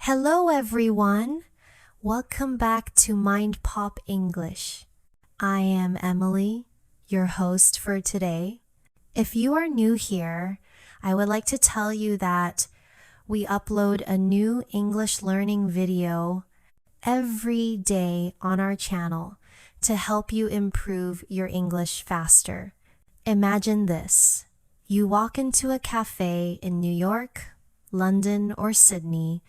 Hello everyone! Welcome back to MindPop English. I am Emily, your host for today. If you are new here, I would like to tell you that we upload a new English learning video every day on our channel to help you improve your English faster. Imagine this. You walk into a cafe in New York, London, or Sydney,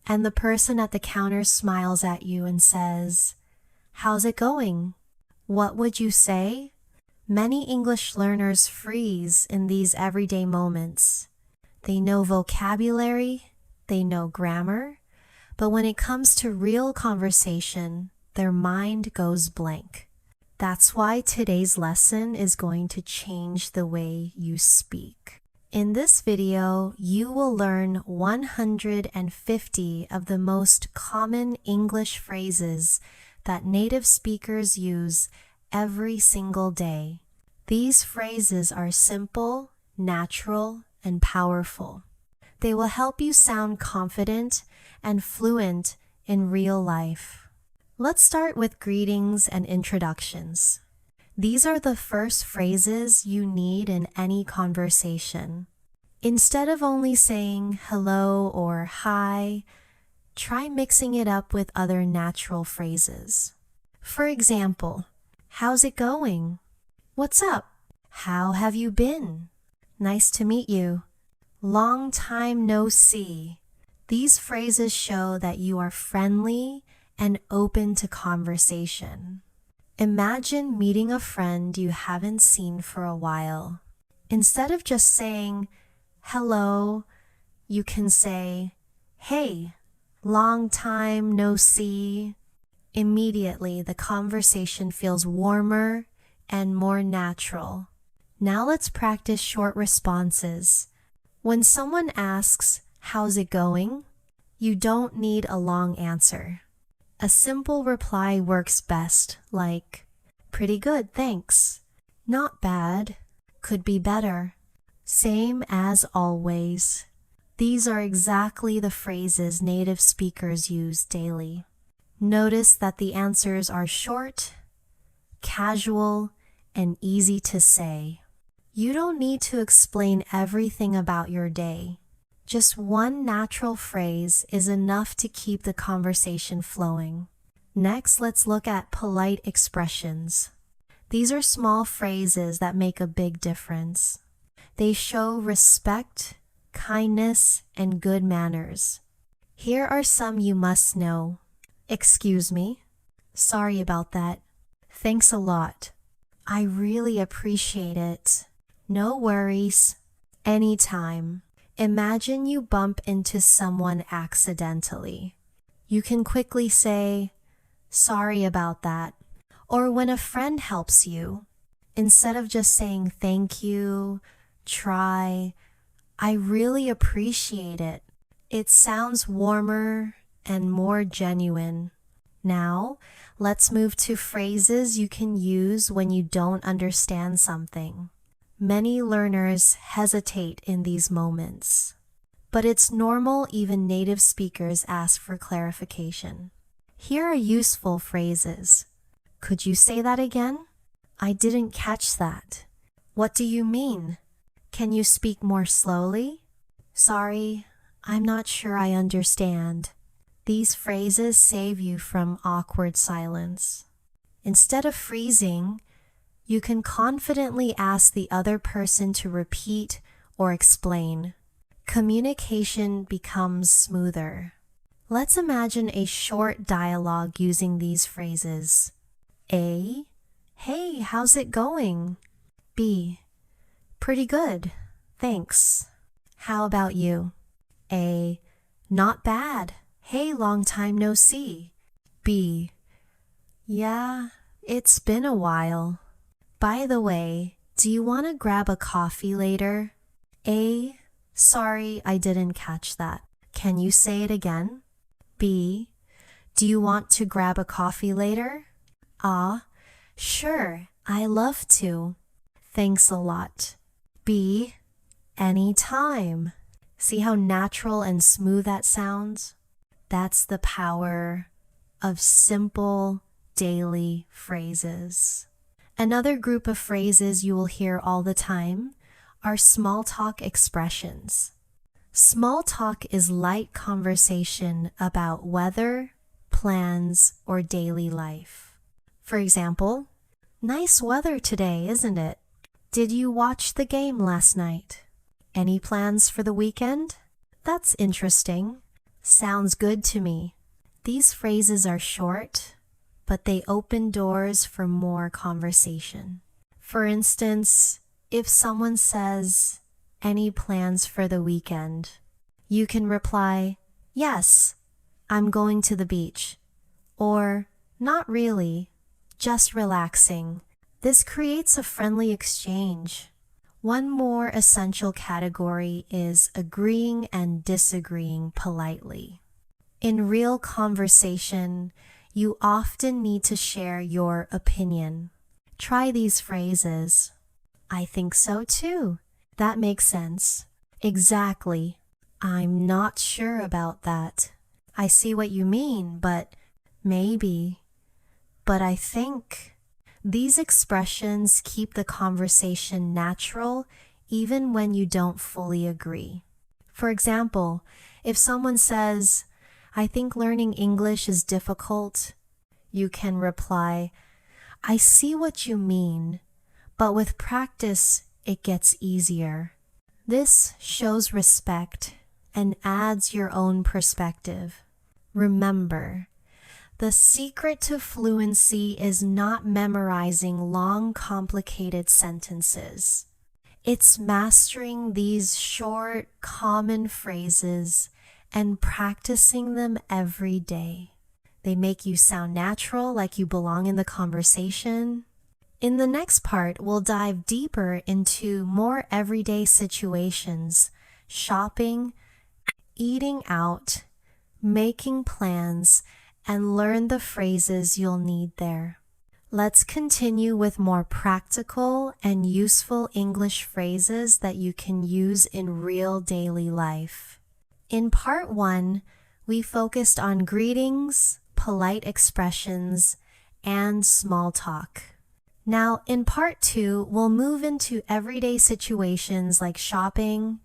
and the person at the counter smiles at you and says, "How's it going?" What would you say? Many English learners freeze in these everyday moments. They know vocabulary, they know grammar, but when it comes to real conversation, their mind goes blank. That's why today's lesson is going to change the way you speak. In this video, you will learn 150 of the most common English phrases that native speakers use every single day. These phrases are simple, natural, and powerful. They will help you sound confident and fluent in real life. Let's start with greetings and introductions. These are the first phrases you need in any conversation. Instead of only saying hello or hi, try mixing it up with other natural phrases. For example, how's it going? What's up? How have you been? Nice to meet you. Long time no see. These phrases show that you are friendly and open to conversation. Imagine meeting a friend you haven't seen for a while. Instead of just saying, hello, you can say, hey, long time no see. Immediately, the conversation feels warmer and more natural. Now let's practice short responses. When someone asks, how's it going? You don't need a long answer. A simple reply works best, like, pretty good, thanks. Not bad. Could be better. Same as always. These are exactly the phrases native speakers use daily. Notice that the answers are short, casual, and easy to say. You don't need to explain everything about your day. Just one natural phrase is enough to keep the conversation flowing. Next, let's look at polite expressions. These are small phrases that make a big difference. They show respect, kindness, and good manners. Here are some you must know. Excuse me. Sorry about that. Thanks a lot. I really appreciate it. No worries. Anytime. Imagine you bump into someone accidentally. You can quickly say, sorry about that. Or when a friend helps you, instead of just saying thank you, try, I really appreciate it. It sounds warmer and more genuine. Now, let's move to phrases you can use when you don't understand something. Many learners hesitate in these moments, but it's normal even native speakers ask for clarification. Here are useful phrases. Could you say that again? I didn't catch that. What do you mean? Can you speak more slowly? Sorry, I'm not sure I understand. These phrases save you from awkward silence. Instead of freezing, you can confidently ask the other person to repeat or explain. Communication becomes smoother. Let's imagine a short dialogue using these phrases. A. Hey, how's it going? B. Pretty good, thanks. How about you? A. Not bad. Hey, long time no see. B. Yeah, it's been a while. By the way, do you want to grab a coffee later? A. Sorry, I didn't catch that. Can you say it again? B. Do you want to grab a coffee later? Ah, sure, I love to. Thanks a lot. B. Anytime. See how natural and smooth that sounds? That's the power of simple daily phrases. Another group of phrases you will hear all the time are small talk expressions. Small talk is light conversation about weather, plans, or daily life. For example, nice weather today, isn't it? Did you watch the game last night? Any plans for the weekend? That's interesting. Sounds good to me. These phrases are short, but they open doors for more conversation. For instance, if someone says, "Any plans for the weekend?" you can reply, "Yes, I'm going to the beach." Or, "Not really, just relaxing." This creates a friendly exchange. One more essential category is agreeing and disagreeing politely. In real conversation, you often need to share your opinion. Try these phrases. "I think so too. That makes sense." "Exactly. I'm not sure about that." "I see what you mean, but maybe." "But I think." These expressions keep the conversation natural even when you don't fully agree. For example, if someone says, "I think learning English is difficult," you can reply, "I see what you mean, but with practice it gets easier." This shows respect and adds your own perspective. Remember, the secret to fluency is not memorizing long, complicated sentences. It's mastering these short, common phrases and practicing them every day. They make you sound natural, like you belong in the conversation. In the next part, we'll dive deeper into more everyday situations: shopping, eating out, making plans, and learn the phrases you'll need there. Let's continue with more practical and useful English phrases that you can use in real daily life. In part 1, we focused on greetings, polite expressions, and small talk. Now, in part 2, we'll move into everyday situations like shopping,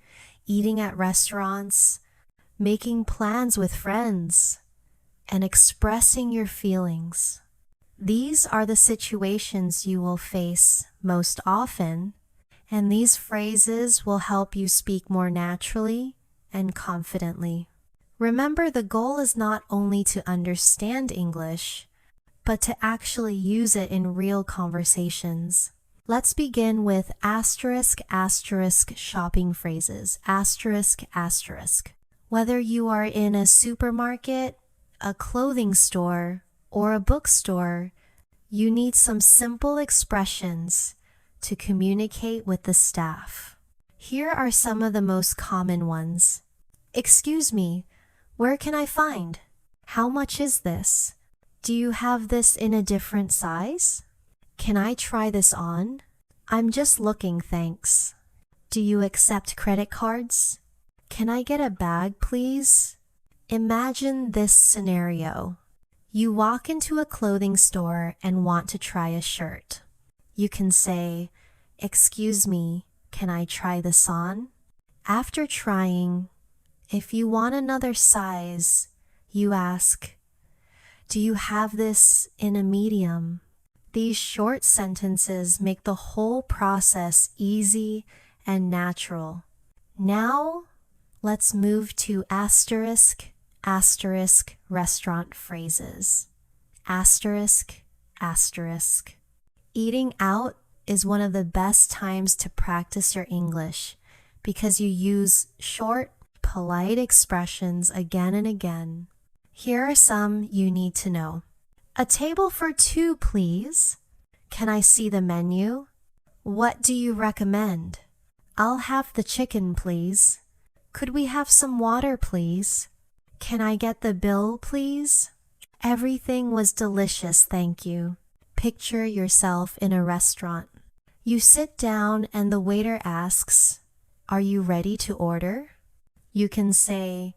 eating at restaurants, making plans with friends, and expressing your feelings. These are the situations you will face most often, and these phrases will help you speak more naturally and confidently. Remember, the goal is not only to understand English, but to actually use it in real conversations. Let's begin with asterisk asterisk shopping phrases. Asterisk asterisk. Whether you are in a supermarket, a clothing store, or a bookstore, you need some simple expressions to communicate with the staff. Here are some of the most common ones. "Excuse me, where can I find?" "How much is this?" "Do you have this in a different size?" "Can I try this on?" "I'm just looking, thanks." "Do you accept credit cards?" "Can I get a bag, please?" Imagine this scenario. You walk into a clothing store and want to try a shirt. You can say, "Excuse me, can I try this on?" After trying, if you want another size, you ask, "Do you have this in a medium?" These short sentences make the whole process easy and natural. Now, let's move to asterisk asterisk restaurant phrases. Asterisk asterisk. Eating out is one of the best times to practice your English because you use short, polite expressions again and again. Here are some you need to know. "A table for 2, please." "Can I see the menu?" "What do you recommend?" "I'll have the chicken, please." "Could we have some water, please?" "Can I get the bill, please?" "Everything was delicious, thank you." Picture yourself in a restaurant. You sit down and the waiter asks, "Are you ready to order?" You can say,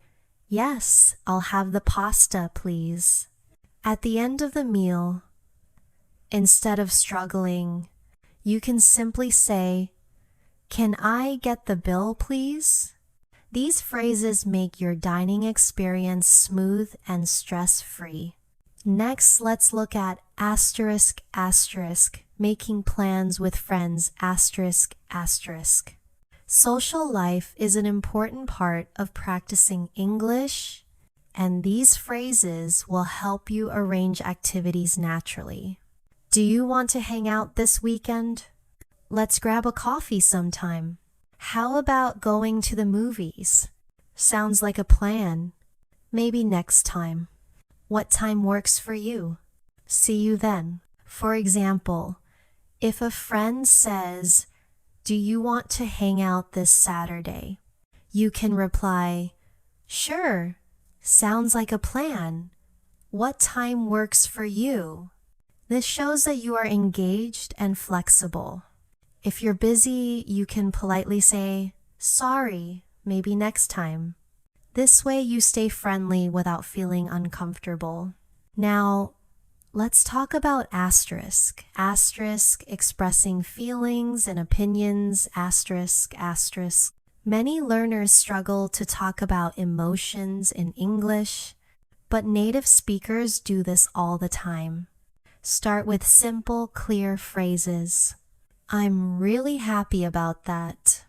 Yes, I'll have the pasta, please. At the end of the meal, instead of struggling, you can simply say, "Can I get the bill, please?" These phrases make your dining experience smooth and stress-free. Next, let's look at asterisk asterisk, making plans with friends asterisk asterisk. Social life is an important part of practicing English, and these phrases will help you arrange activities naturally. Do you want to hang out this weekend? Let's grab a coffee sometime. How about going to the movies? Sounds like a plan. Maybe next time. What time works for you? See you then. For example, if a friend says, "Do you want to hang out this Saturday?" you can reply, "Sure, sounds like a plan. What time works for you?" This shows that you are engaged and flexible. If you're busy, you can politely say, "Sorry, maybe next time." This way you stay friendly without feeling uncomfortable. Now, let's talk about asterisk. Asterisk expressing feelings and opinions, asterisk, asterisk. Many learners struggle to talk about emotions in English, but native speakers do this all the time. Start with simple, clear phrases. "I'm really happy about that."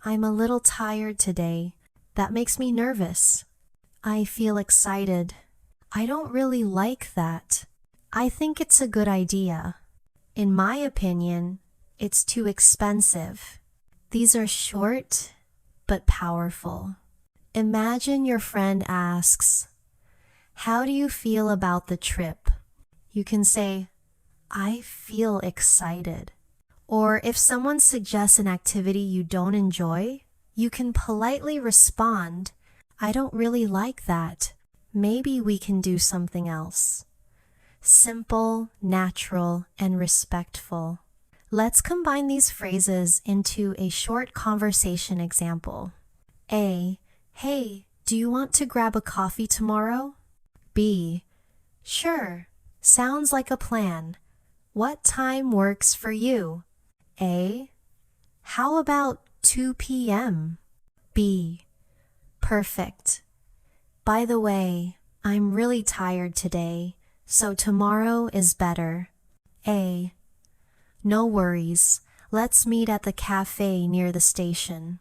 "I'm a little tired today. That makes me nervous." "I feel excited." "I don't really like that. I think it's a good idea." "In my opinion, it's too expensive." These are short but powerful. Imagine your friend asks, "How do you feel about the trip?" You can say, "I feel excited." Or if someone suggests an activity you don't enjoy, you can politely respond, "I don't really like that. Maybe we can do something else." Simple, natural, and respectful. Let's combine these phrases into a short conversation example. A. "Hey, do you want to grab a coffee tomorrow?" B. "Sure, sounds like a plan. What time works for you?" A. "How about 2 p.m.?" B. "Perfect. By the way, I'm really tired today, so tomorrow is better." A. "No worries. Let's meet at the cafe near the station."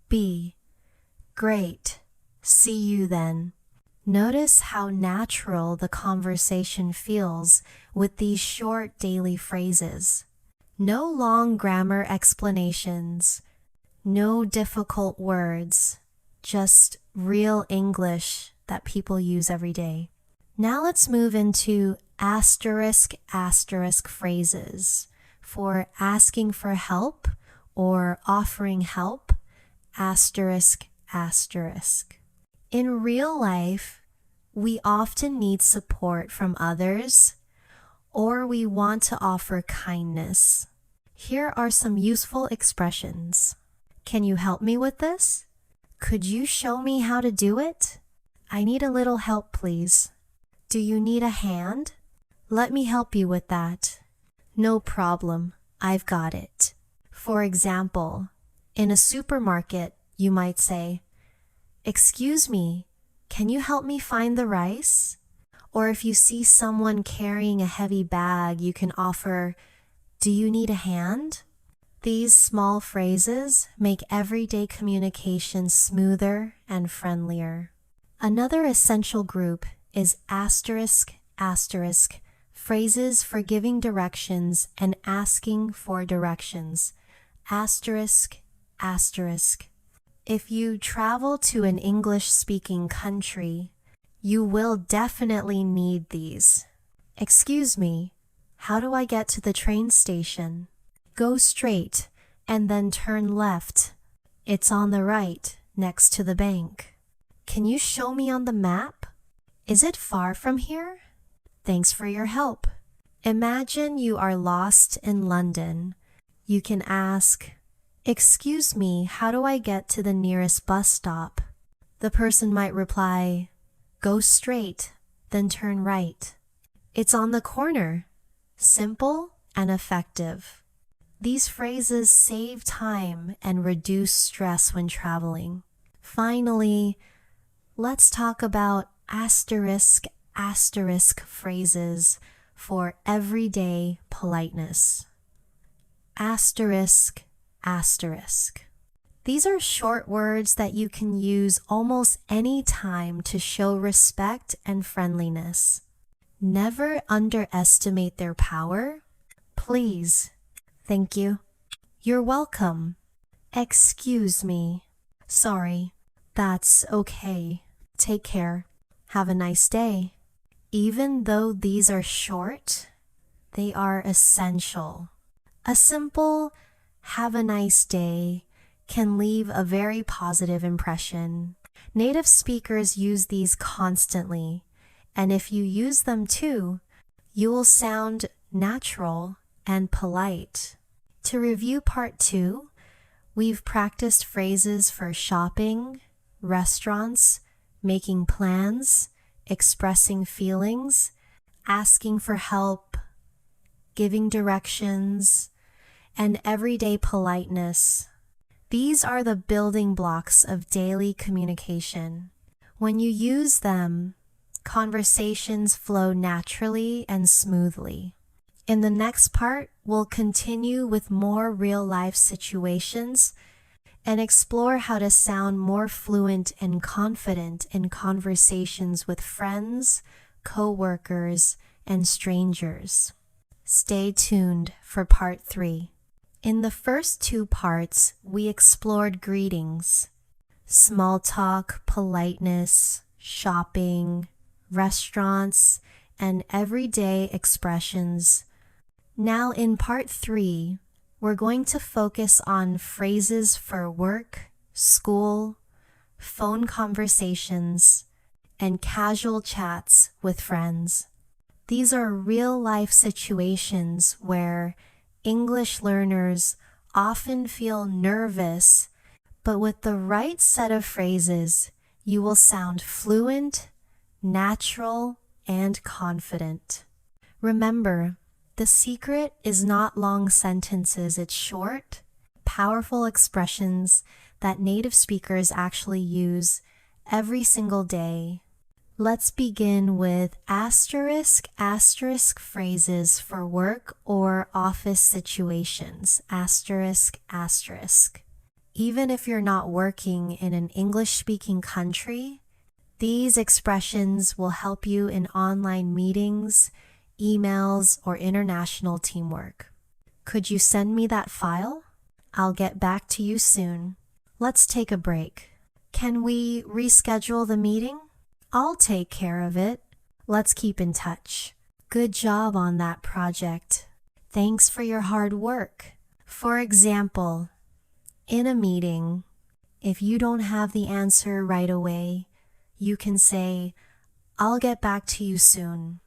B. "Great. See you then." Notice how natural the conversation feels with these short daily phrases. No long grammar explanations, no difficult words, just real English that people use every day. Now let's move into asterisk asterisk phrases for asking for help or offering help, asterisk asterisk. In real life, we often need support from others, or we want to offer kindness. Here are some useful expressions. "Can you help me with this?" "Could you show me how to do it?" "I need a little help, please." "Do you need a hand?" "Let me help you with that." "No problem, I've got it." For example, in a supermarket, you might say, "Excuse me, can you help me find the rice?" Or if you see someone carrying a heavy bag, you can offer, "Do you need a hand?" These small phrases make everyday communication smoother and friendlier. Another essential group is asterisk asterisk, phrases for giving directions and asking for directions. Asterisk asterisk. If you travel to an English-speaking country, you will definitely need these. "Excuse me, how do I get to the train station?" "Go straight and then turn left. It's on the right, next to the bank." "Can you show me on the map? Is it far from here?" "Thanks for your help." Imagine you are lost in London. You can ask, "Excuse me, how do I get to the nearest bus stop?" The person might reply, "Go straight, then turn right." "It's on the corner." Simple and effective. These phrases save time and reduce stress when traveling. Finally, let's talk about asterisk phrases for everyday politeness. Asterisk, asterisk. These are short words that you can use almost any time to show respect and friendliness. Never underestimate their power. Please. Thank you. You're welcome. Excuse me. Sorry. That's okay. Take care. Have a nice day. Even though these are short, they are essential. A simple "have a nice day" can leave a very positive impression. Native speakers use these constantly, and if you use them too, you will sound natural and polite. To review part 2, we've practiced phrases for shopping, restaurants, making plans, expressing feelings, asking for help, giving directions, and everyday politeness. These are the building blocks of daily communication. When you use them, conversations flow naturally and smoothly. In the next part, we'll continue with more real-life situations and explore how to sound more fluent and confident in conversations with friends, co-workers, and strangers. Stay tuned for part 3. In the first 2 parts, we explored greetings, small talk, politeness, shopping, restaurants, and everyday expressions. Now in part 3, we're going to focus on phrases for work, school, phone conversations, and casual chats with friends. These are real-life situations where English learners often feel nervous, but with the right set of phrases, you will sound fluent, natural, and confident. Remember, the secret is not long sentences, it's short, powerful expressions that native speakers actually use every single day. Let's begin with asterisk phrases for work or office situations. Asterisk. Even if you're not working in an English-speaking country, these expressions will help you in online meetings, emails, or international teamwork. Could you send me that file? I'll get back to you soon. Let's take a break. Can we reschedule the meeting? I'll take care of it. Let's keep in touch. Good job on that project. Thanks for your hard work. For example, in a meeting, if you don't have the answer right away, you can say, "I'll get back to you soon."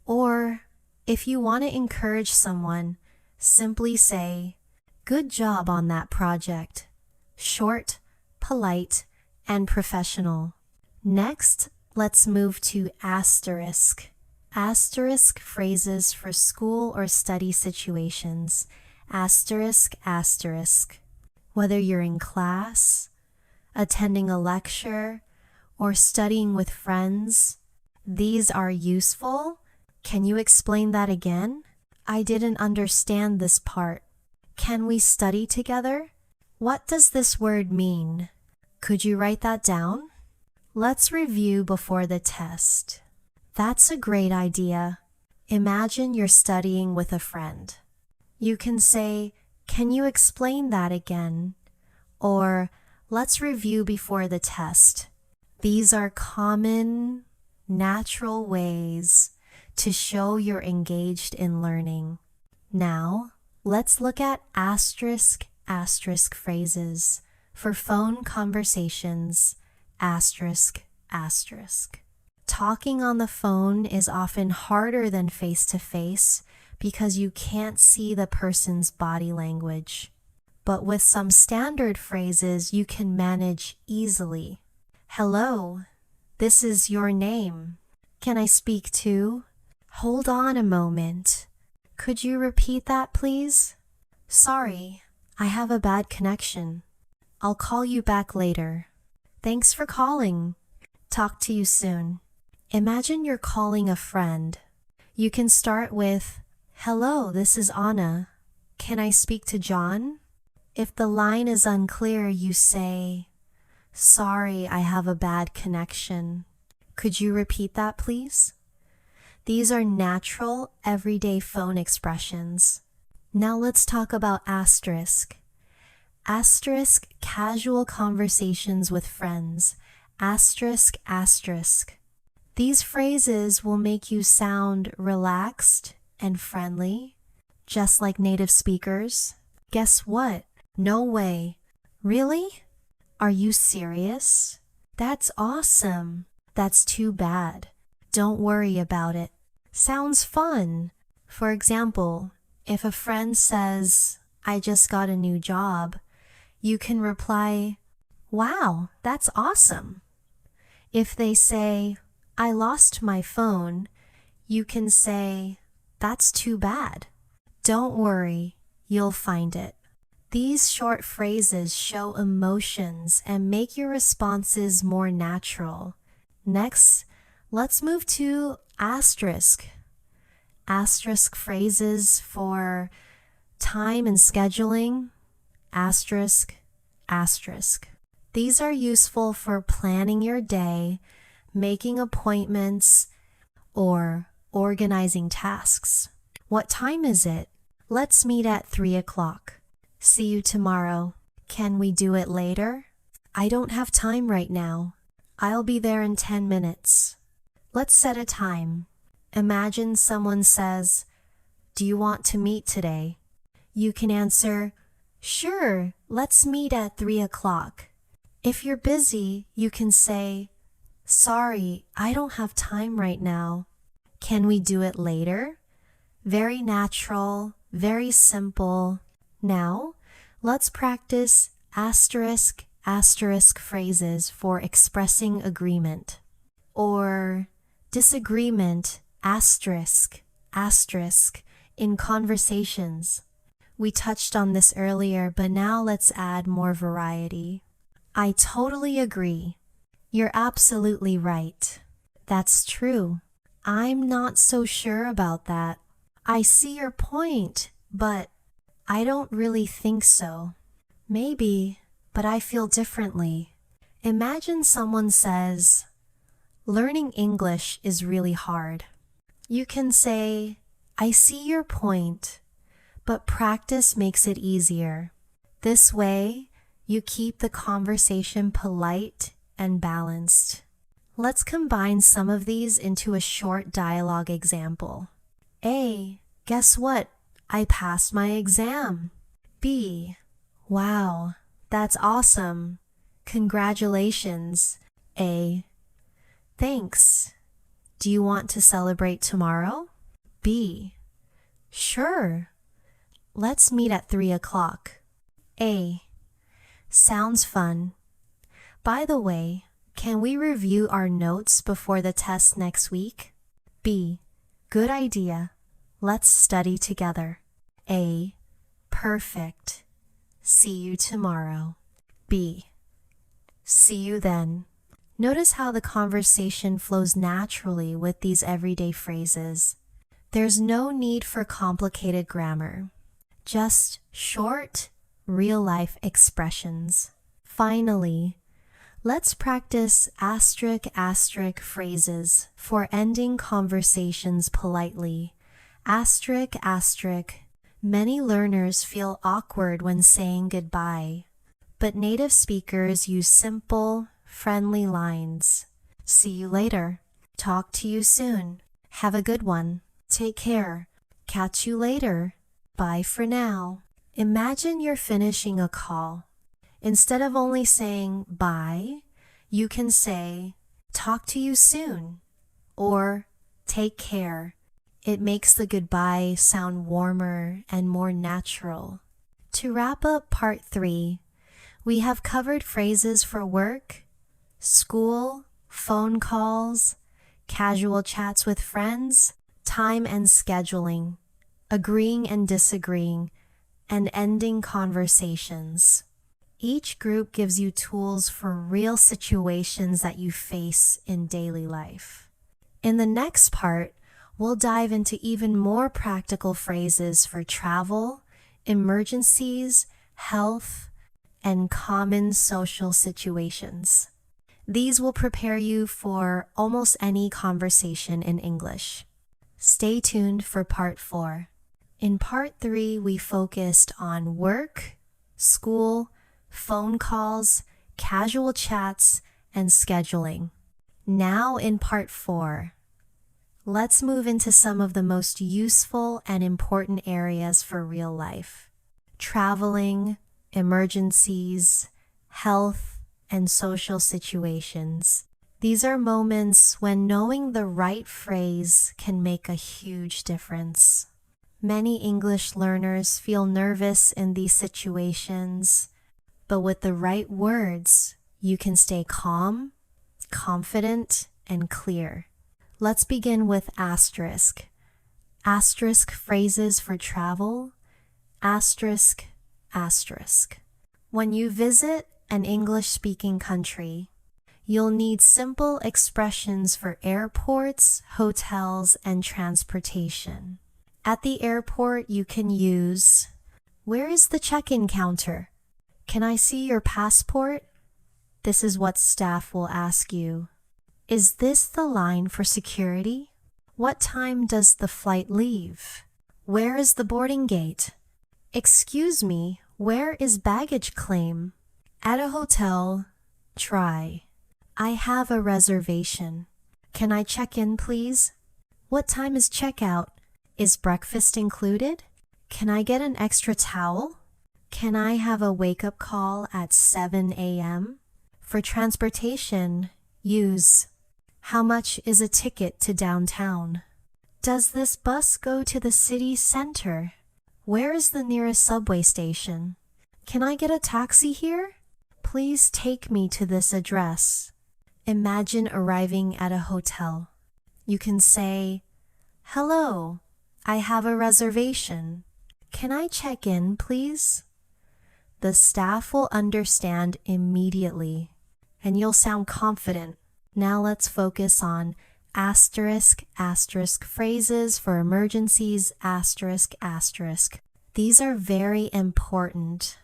Or, if you want to encourage someone, simply say, "Good job on that project." Short, polite, and professional. Next, let's move to asterisk. Asterisk phrases for school or study situations. Asterisk. Whether you're in class, attending a lecture, or studying with friends, these are useful. Can you explain that again? I didn't understand this part. Can we study together? What does this word mean? Could you write that down? Let's review before the test. That's a great idea. Imagine you're studying with a friend. You can say, "Can you explain that again?" Or, "Let's review before the test." These are common, natural ways to show you're engaged in learning. Now, let's look at asterisk phrases for phone conversations. Asterisk. Talking on the phone is often harder than face-to-face because you can't see the person's body language. But with some standard phrases, you can manage easily. Hello, this is your name. Can I speak to? Hold on a moment. Could you repeat that, please? Sorry, I have a bad connection. I'll call you back later. Thanks for calling. Talk to you soon. Imagine you're calling a friend. You can start with, Hello, this is Anna. Can I speak to John? If the line is unclear, you say, Sorry, I have a bad connection. Could you repeat that, please? These are natural, everyday phone expressions. Now let's talk about asterisk. Asterisk, casual conversations with friends. Asterisk, asterisk. These phrases will make you sound relaxed and friendly, just like native speakers. Guess what? No way. Really? Are you serious? That's awesome. That's too bad. Don't worry about it. Sounds fun. For example, if a friend says, I just got a new job, you can reply, Wow, that's awesome. If they say, I lost my phone, you can say, That's too bad. Don't worry, you'll find it. These short phrases show emotions and make your responses more natural. Next, let's move to asterisk. Asterisk phrases for time and scheduling. Asterisk, asterisk. These are useful for planning your day, making appointments, or organizing tasks. What time is it? Let's meet at 3 o'clock. See you tomorrow. Can we do it later? I don't have time right now. I'll be there in 10 minutes. Let's set a time. Imagine someone says, Do you want to meet today? You can answer, Sure, let's meet at 3 o'clock. If you're busy, you can say, Sorry, I don't have time right now. Can we do it later? Very natural, very simple. Now, let's practice asterisk, asterisk phrases for expressing agreement. Or disagreement, asterisk, asterisk, in conversations. We touched on this earlier, but now let's add more variety. I totally agree. You're absolutely right. That's true. I'm not so sure about that. I see your point, but I don't really think so. Maybe, but I feel differently. Imagine someone says, Learning English is really hard. You can say, I see your point, but practice makes it easier. This way, you keep the conversation polite and balanced. Let's combine some of these into a short dialogue example. A, guess what? I passed my exam. B, wow, that's awesome. Congratulations. A, thanks. Do you want to celebrate tomorrow? B, sure. Let's meet at 3 o'clock. A, sounds fun. By the way, can we review our notes before the test next week? B, good idea. Let's study together. A, perfect. See you tomorrow. B, see you then. Notice how the conversation flows naturally with these everyday phrases. There's no need for complicated grammar. Just short, real-life expressions. Finally, let's practice asterisk asterisk phrases for ending conversations politely. Asterisk asterisk. Many learners feel awkward when saying goodbye, but native speakers use simple, friendly lines. See you later. Talk to you soon. Have a good one. Take care. Catch you later. Bye for now. Imagine you're finishing a call. Instead of only saying bye, you can say talk to you soon or take care. It makes the goodbye sound warmer and more natural. To wrap up part 3, we have covered phrases for work, school, phone calls, casual chats with friends, time and scheduling, agreeing and disagreeing, and ending conversations. Each group gives you tools for real situations that you face in daily life. In the next part, we'll dive into even more practical phrases for travel, emergencies, health, and common social situations. These will prepare you for almost any conversation in English. Stay tuned for part 4. In part 3, we focused on work, school, phone calls, casual chats, and scheduling. Now in part 4, let's move into some of the most useful and important areas for real life: traveling, emergencies, health, and social situations. These are moments when knowing the right phrase can make a huge difference. Many English learners feel nervous in these situations, but with the right words, you can stay calm, confident, and clear. Let's begin with asterisk. Asterisk phrases for travel. Asterisk, asterisk. When you visit an English-speaking country, you'll need simple expressions for airports, hotels, and transportation. At the airport, you can use, "Where is the check-in counter? Can I see your passport?" This is what staff will ask you. "Is this the line for security? What time does the flight leave? Where is the boarding gate? Excuse me, where is baggage claim?" At a hotel, try, "I have a reservation. Can I check in, please? What time is checkout? Is breakfast included? Can I get an extra towel? Can I have a wake-up call at 7 a.m.? For transportation, use, "How much is a ticket to downtown? Does this bus go to the city center? Where is the nearest subway station? Can I get a taxi here? Please take me to this address." Imagine arriving at a hotel. You can say, "Hello, I have a reservation. Can I check in, please?" The staff will understand immediately, and you'll sound confident. Now let's focus on asterisk, asterisk phrases for emergencies, asterisk, asterisk. These are very important.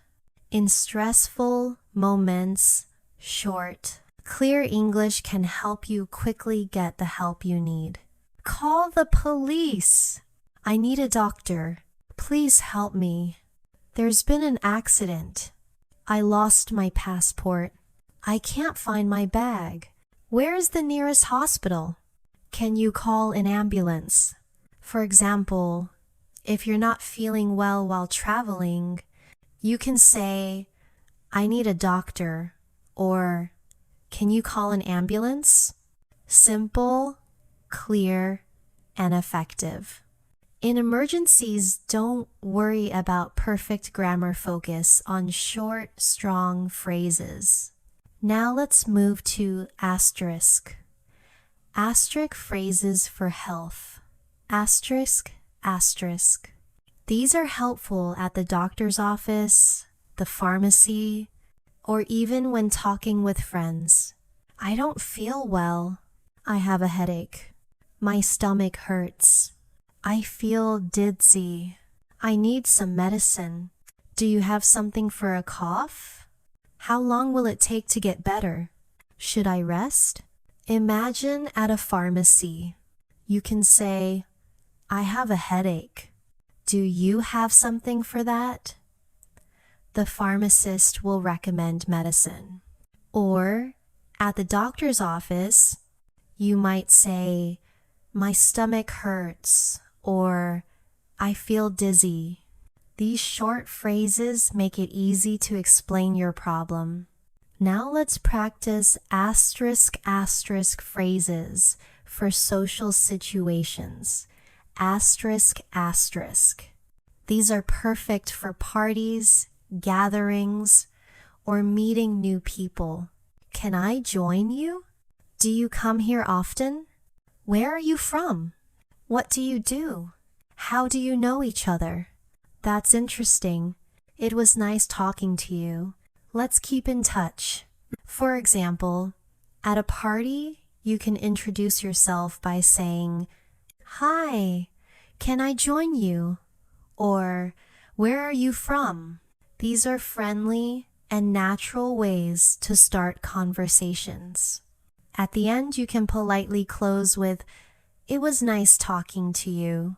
In stressful moments, short, clear English can help you quickly get the help you need. "Call the police. I need a doctor. Please help me. There's been an accident. I lost my passport. I can't find my bag. Where is the nearest hospital? Can you call an ambulance?" For example, if you're not feeling well while traveling, you can say, "I need a doctor," or "Can you call an ambulance?" Simple, clear, and effective. In emergencies, don't worry about perfect grammar. Focus on short, strong phrases. Now let's move to asterisk. Asterisk phrases for health. Asterisk, asterisk. These are helpful at the doctor's office, the pharmacy, or even when talking with friends. "I don't feel well. I have a headache. My stomach hurts. I feel dizzy. I need some medicine. Do you have something for a cough? How long will it take to get better? Should I rest?" Imagine at a pharmacy. You can say, "I have a headache. Do you have something for that?" The pharmacist will recommend medicine. Or at the doctor's office, you might say, "My stomach hurts," or "I feel dizzy." These short phrases make it easy to explain your problem. Now let's practice asterisk, asterisk phrases for social situations. Asterisk, asterisk. These are perfect for parties, gatherings, or meeting new people. Can I join you? Do you come here often? Where are you from? What do you do? How do you know each other? That's interesting. It was nice talking to you. Let's keep in touch. For example, at a party, you can introduce yourself by saying, "Hi, can I join you?" Or, "Where are you from?" These are friendly and natural ways to start conversations. At the end, you can politely close with, "It was nice talking to you.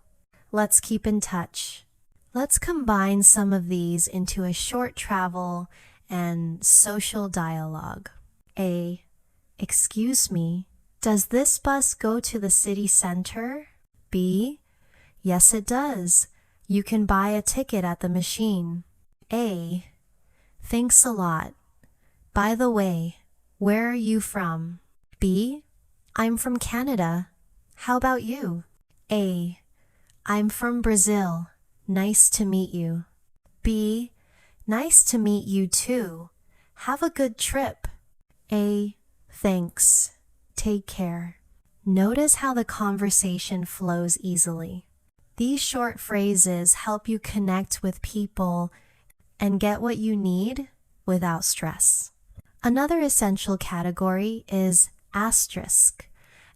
Let's keep in touch." Let's combine some of these into a short travel and social dialogue. A. Excuse me, does this bus go to the city center? B. Yes, it does. You can buy a ticket at the machine. A. Thanks a lot. By the way, where are you from? B. I'm from Canada. How about you? A. I'm from Brazil. Nice to meet you. B. Nice to meet you too. Have a good trip. A. Thanks. Take care. Notice how the conversation flows easily. These short phrases help you connect with people and get what you need without stress. Another essential category is asterisk.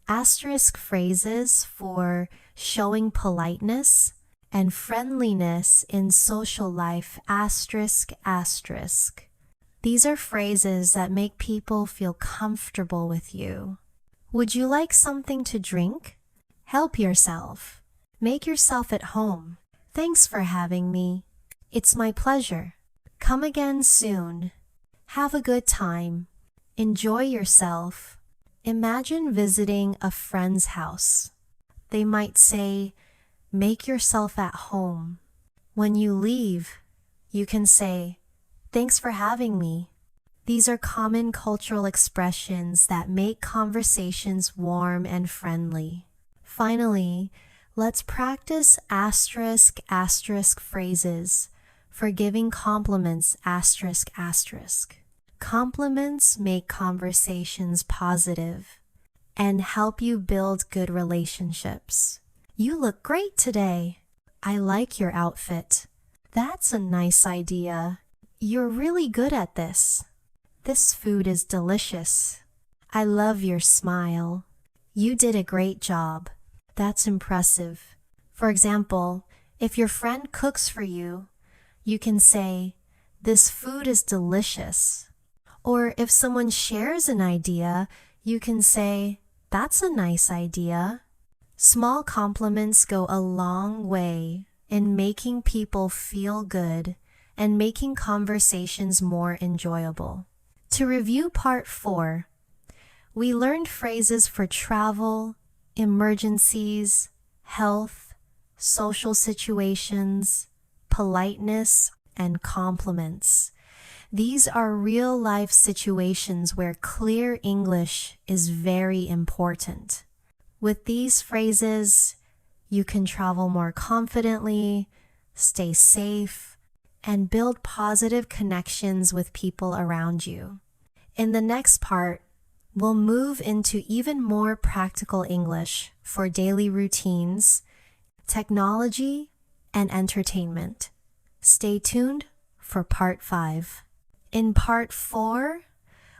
Asterisk phrases for showing politeness and friendliness in social life, asterisk, asterisk. These are phrases that make people feel comfortable with you. Would you like something to drink? Help yourself. Make yourself at home. Thanks for having me. It's my pleasure. Come again soon. Have a good time. Enjoy yourself. Imagine visiting a friend's house. They might say, "Make yourself at home." When you leave, you can say, "Thanks for having me." These are common cultural expressions that make conversations warm and friendly. Finally, let's practice asterisk asterisk phrases for giving compliments asterisk asterisk. Compliments make conversations positive and help you build good relationships. You look great today. I like your outfit. That's a nice idea. You're really good at this. This food is delicious. I love your smile. You did a great job. That's impressive. For example, if your friend cooks for you, you can say, "This food is delicious." Or if someone shares an idea, you can say, "That's a nice idea." Small compliments go a long way in making people feel good and making conversations more enjoyable. To review part 4, we learned phrases for travel, emergencies, health, social situations, politeness, and compliments. These are real-life situations where clear English is very important. With these phrases, you can travel more confidently, stay safe, and build positive connections with people around you. In the next part, we'll move into even more practical English for daily routines, technology, and entertainment. Stay tuned for part 5. In part 4,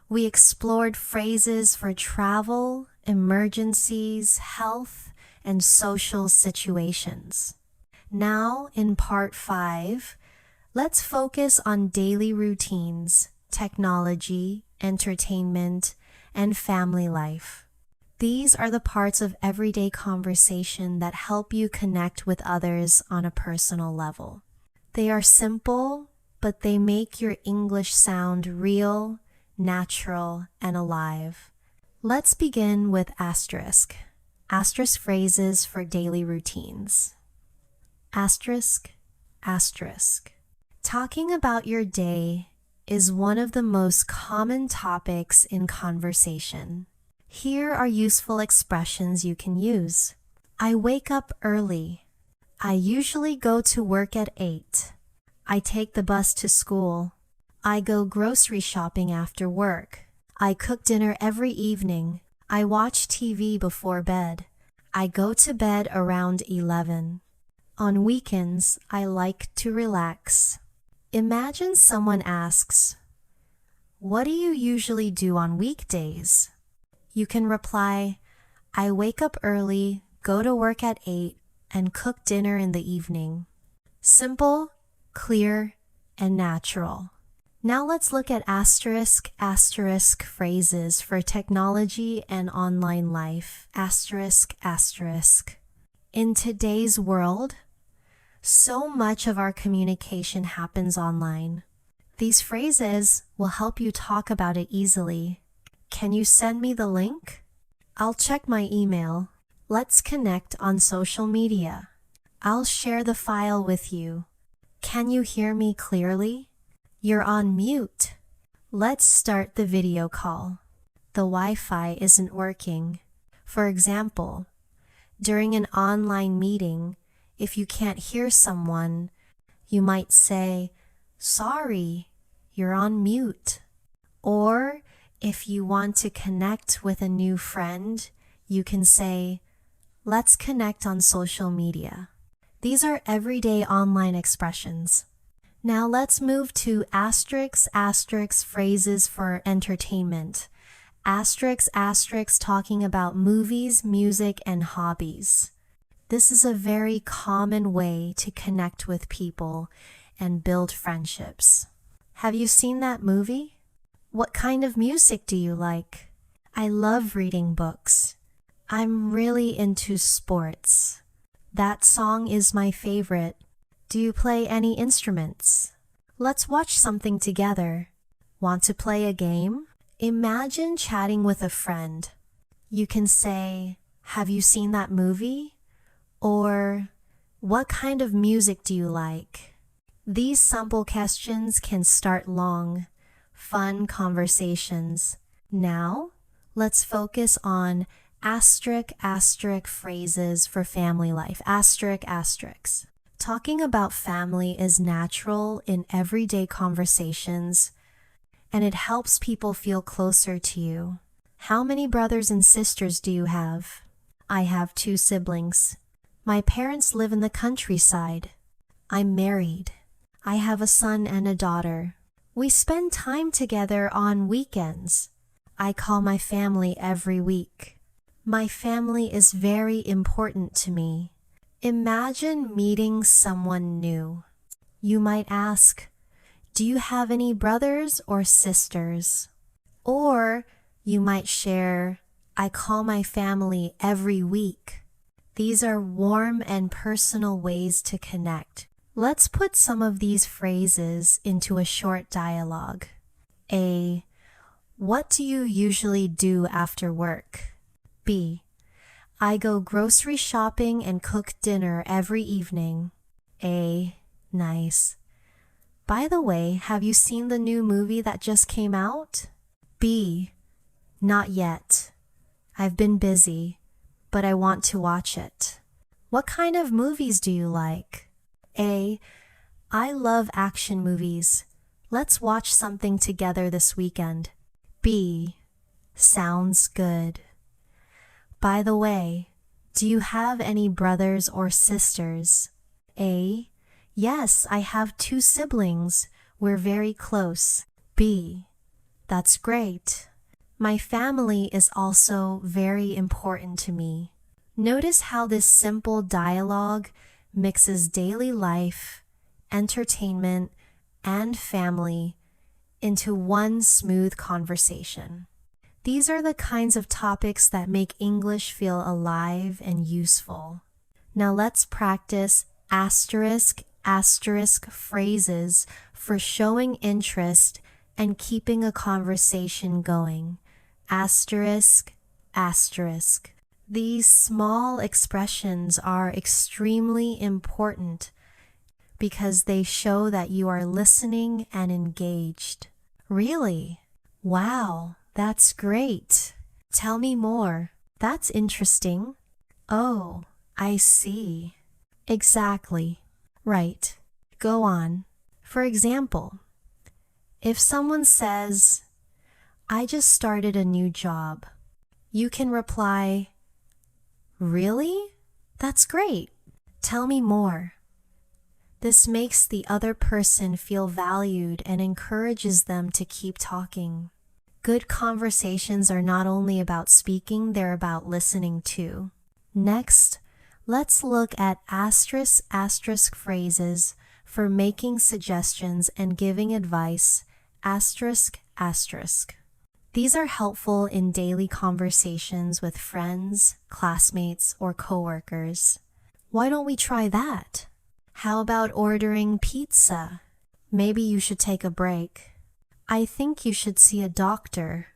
we explored phrases for travel, emergencies, health, and social situations. Now, in part 5, let's focus on daily routines, technology, entertainment, and family life. These are the parts of everyday conversation that help you connect with others on a personal level. They are simple, but they make your English sound real, natural, and alive. Let's begin with asterisk. Asterisk phrases for daily routines. Asterisk, asterisk. Talking about your day is one of the most common topics in conversation. Here are useful expressions you can use. I wake up early. I usually go to work at 8. I take the bus to school. I go grocery shopping after work. I cook dinner every evening. I watch TV before bed. I go to bed around 11. On weekends, I like to relax. Imagine someone asks, "What do you usually do on weekdays?" You can reply, "I wake up early, go to work at 8, and cook dinner in the evening." Simple, clear, and natural. Now let's look at asterisk phrases for technology and online life. Asterisk. In today's world, so much of our communication happens online. These phrases will help you talk about it easily. Can you send me the link? I'll check my email. Let's connect on social media. I'll share the file with you. Can you hear me clearly? You're on mute. Let's start the video call. The Wi-Fi isn't working. For example, during an online meeting, if you can't hear someone, you might say, "Sorry, you're on mute." Or if you want to connect with a new friend, you can say, "Let's connect on social media." These are everyday online expressions. Now let's move to asterisk phrases for entertainment. Asterisk talking about movies, music, and hobbies. This is a very common way to connect with people and build friendships. Have you seen that movie? What kind of music do you like? I love reading books. I'm really into sports. That song is my favorite. Do you play any instruments? Let's watch something together. Want to play a game? Imagine chatting with a friend. You can say, "Have you seen that movie?" Or, "What kind of music do you like?" These simple questions can start long, fun conversations. Now, let's focus on asterisk phrases for family life. Asterisk. Talking about family is natural in everyday conversations, and it helps people feel closer to you. How many brothers and sisters do you have? I have 2 siblings. My parents live in the countryside. I'm married. I have a son and a daughter. We spend time together on weekends. I call my family every week. My family is very important to me. Imagine meeting someone new. You might ask, "Do you have any brothers or sisters?" Or you might share, "I call my family every week." These are warm and personal ways to connect. Let's put some of these phrases into a short dialogue. A. What do you usually do after work? B. I go grocery shopping and cook dinner every evening. A. Nice. By the way, have you seen the new movie that just came out? B. Not yet. I've been busy, but I want to watch it. What kind of movies do you like? A. I love action movies. Let's watch something together this weekend. B. Sounds good. By the way, do you have any brothers or sisters? A. Yes, I have 2 siblings. We're very close. B. That's great. My family is also very important to me. Notice how this simple dialogue mixes daily life, entertainment, and family into one smooth conversation. These are the kinds of topics that make English feel alive and useful. Now let's practice asterisk phrases for showing interest and keeping a conversation going. Asterisk. These small expressions are extremely important because they show that you are listening and engaged. Really? Wow, that's great. Tell me more. That's interesting. Oh, I see. Exactly. Right. Go on. For example, if someone says, I just started a new job. You can reply, really? That's great. Tell me more. This makes the other person feel valued and encourages them to keep talking. Good conversations are not only about speaking, they're about listening too. Next, let's look at asterisk phrases for making suggestions and giving advice, asterisk. These are helpful in daily conversations with friends, classmates, or coworkers. Why don't we try that? How about ordering pizza? Maybe you should take a break. I think you should see a doctor.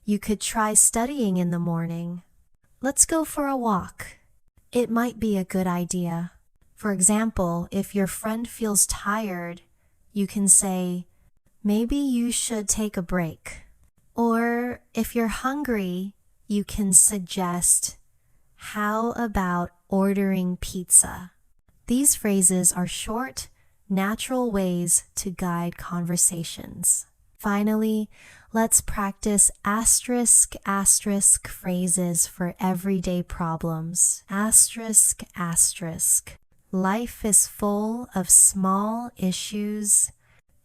You could try studying in the morning. Let's go for a walk. It might be a good idea. For example, if your friend feels tired, you can say, maybe you should take a break. Or if you're hungry, you can suggest, how about ordering pizza? These phrases are short, natural ways to guide conversations. Finally, let's practice asterisk phrases for everyday problems. Asterisk. Life is full of small issues,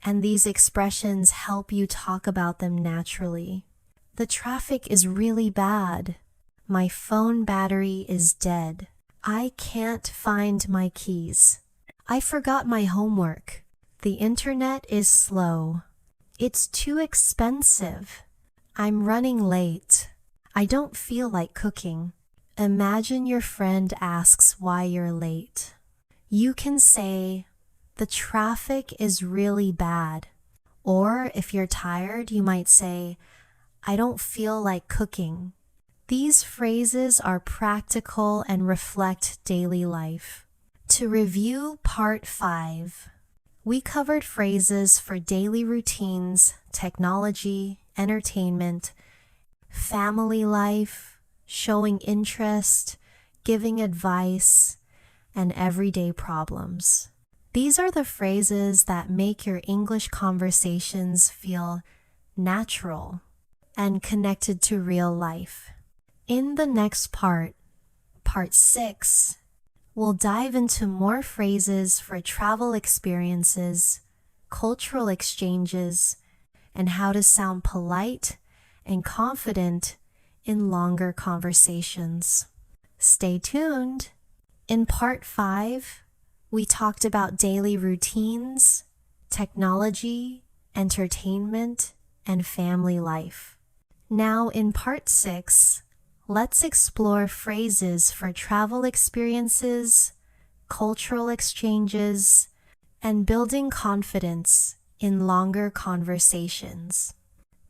and these expressions help you talk about them naturally. The traffic is really bad. My phone battery is dead. I can't find my keys. I forgot my homework. The internet is slow. It's too expensive. I'm running late. I don't feel like cooking. Imagine your friend asks why you're late. You can say, the traffic is really bad. Or if you're tired, you might say, I don't feel like cooking. These phrases are practical and reflect daily life. To review Part 5. We covered phrases for daily routines, technology, entertainment, family life, showing interest, giving advice, and everyday problems. These are the phrases that make your English conversations feel natural and connected to real life. In the next part, Part 6, we'll dive into more phrases for travel experiences, cultural exchanges, and how to sound polite and confident in longer conversations. Stay tuned! In Part 5, we talked about daily routines, technology, entertainment, and family life. Now in Part 6, let's explore phrases for travel experiences, cultural exchanges, and building confidence in longer conversations.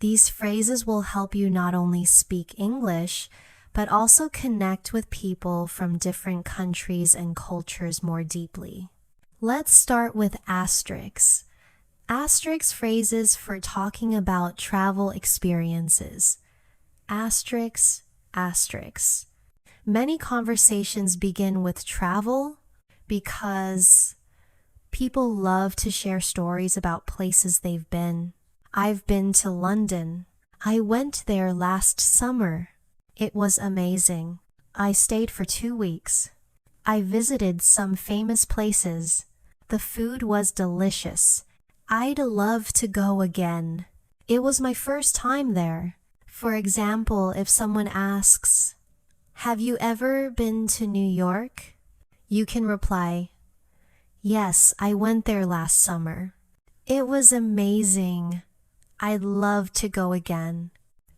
These phrases will help you not only speak English, but also connect with people from different countries and cultures more deeply. Let's start with asterisks. Asterisk phrases for talking about travel experiences. Asterisk. Many conversations begin with travel because people love to share stories about places they've been. I've been to London. I went there last summer. It was amazing. I stayed for 2 weeks. I visited some famous places. The food was delicious. I'd love to go again. It was my first time there. For example, if someone asks, have you ever been to New York? You can reply, yes, I went there last summer. It was amazing. I'd love to go again.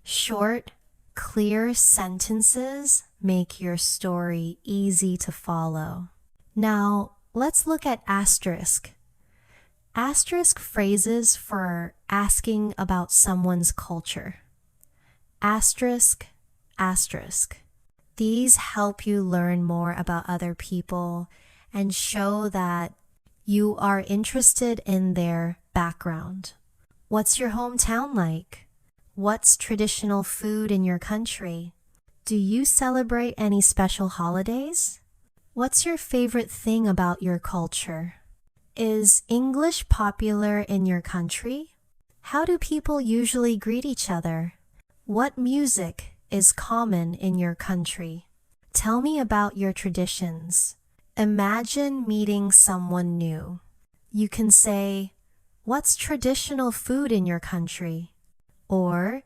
Short, clear sentences make your story easy to follow. Now, let's look at asterisk. Asterisk phrases for asking about someone's culture. Asterisk. These help you learn more about other people and show that you are interested in their background. What's your hometown like? What's traditional food in your country? Do you celebrate any special holidays? What's your favorite thing about your culture? Is English popular in your country? How do people usually greet each other? What music is common in your country? Tell me about your traditions. Imagine meeting someone new. You can say, "What's traditional food in your country?" Or,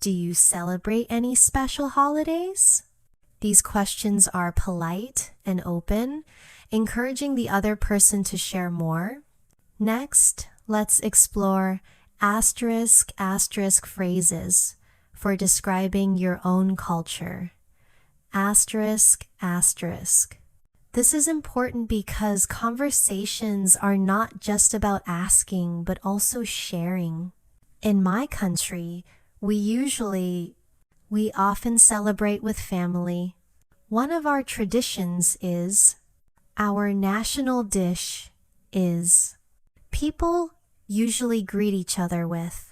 "Do you celebrate any special holidays?" These questions are polite and open, encouraging the other person to share more. Next, let's explore asterisk phrases for describing your own culture. Asterisk. This is important because conversations are not just about asking, but also sharing. In my country, we often celebrate with family. One of our traditions is, our national dish is. People usually greet each other with,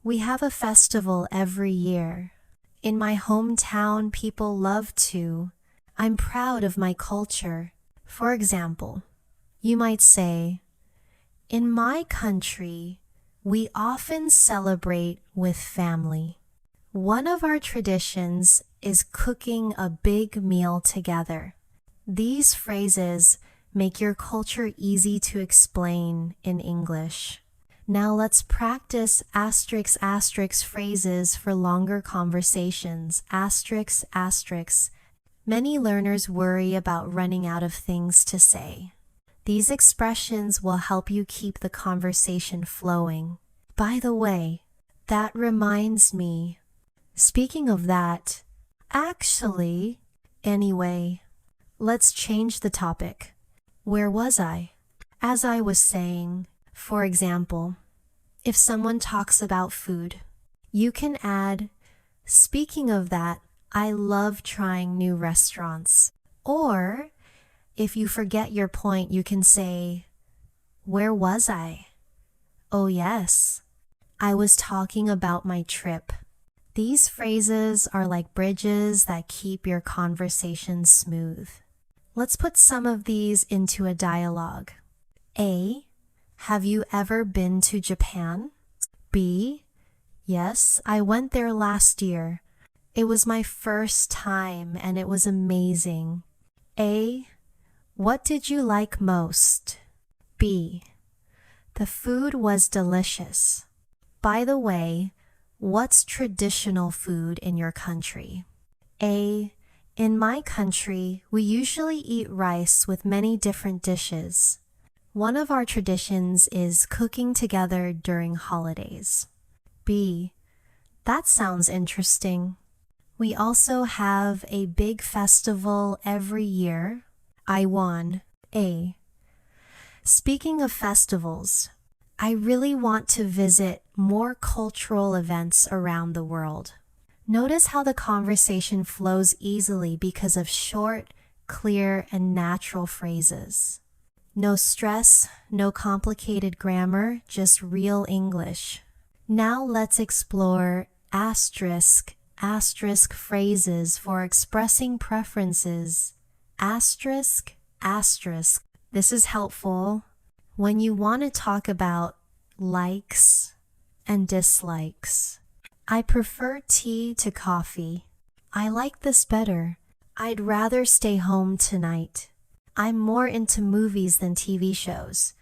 "We have a festival every year." In my hometown, people love to, "I'm proud of my culture." For example, you might say, "In my country, we often celebrate with family." One of our traditions is cooking a big meal together. These phrases make your culture easy to explain in English. Now let's practice asterisk phrases for longer conversations. Asterisk. Many learners worry about running out of things to say. These expressions will help you keep the conversation flowing. By the way, that reminds me. Speaking of that, anyway, let's change the topic. Where was I? As I was saying, for example, if someone talks about food, you can add, "Speaking of that, I love trying new restaurants." Or, if you forget your point, you can say, "Where was I? Oh yes, I was talking about my trip." These phrases are like bridges that keep your conversation smooth. Let's put some of these into a dialogue. A. Have you ever been to Japan? B. Yes, I went there last year. It was my first time and it was amazing. A. What did you like most? B. The food was delicious. By the way, what's traditional food in your country? A. In my country, we usually eat rice with many different dishes. One of our traditions is cooking together during holidays. B. That sounds interesting. We also have a big festival every year. I won. A. Speaking of festivals, I really want to visit more cultural events around the world. Notice how the conversation flows easily because of short, clear, and natural phrases. No stress, no complicated grammar, just real English. Now let's explore asterisk phrases for expressing preferences. Asterisk. This is helpful when you want to talk about likes and dislikes. I prefer tea to coffee. I like this better. I'd rather stay home tonight. I'm more into movies than TV shows.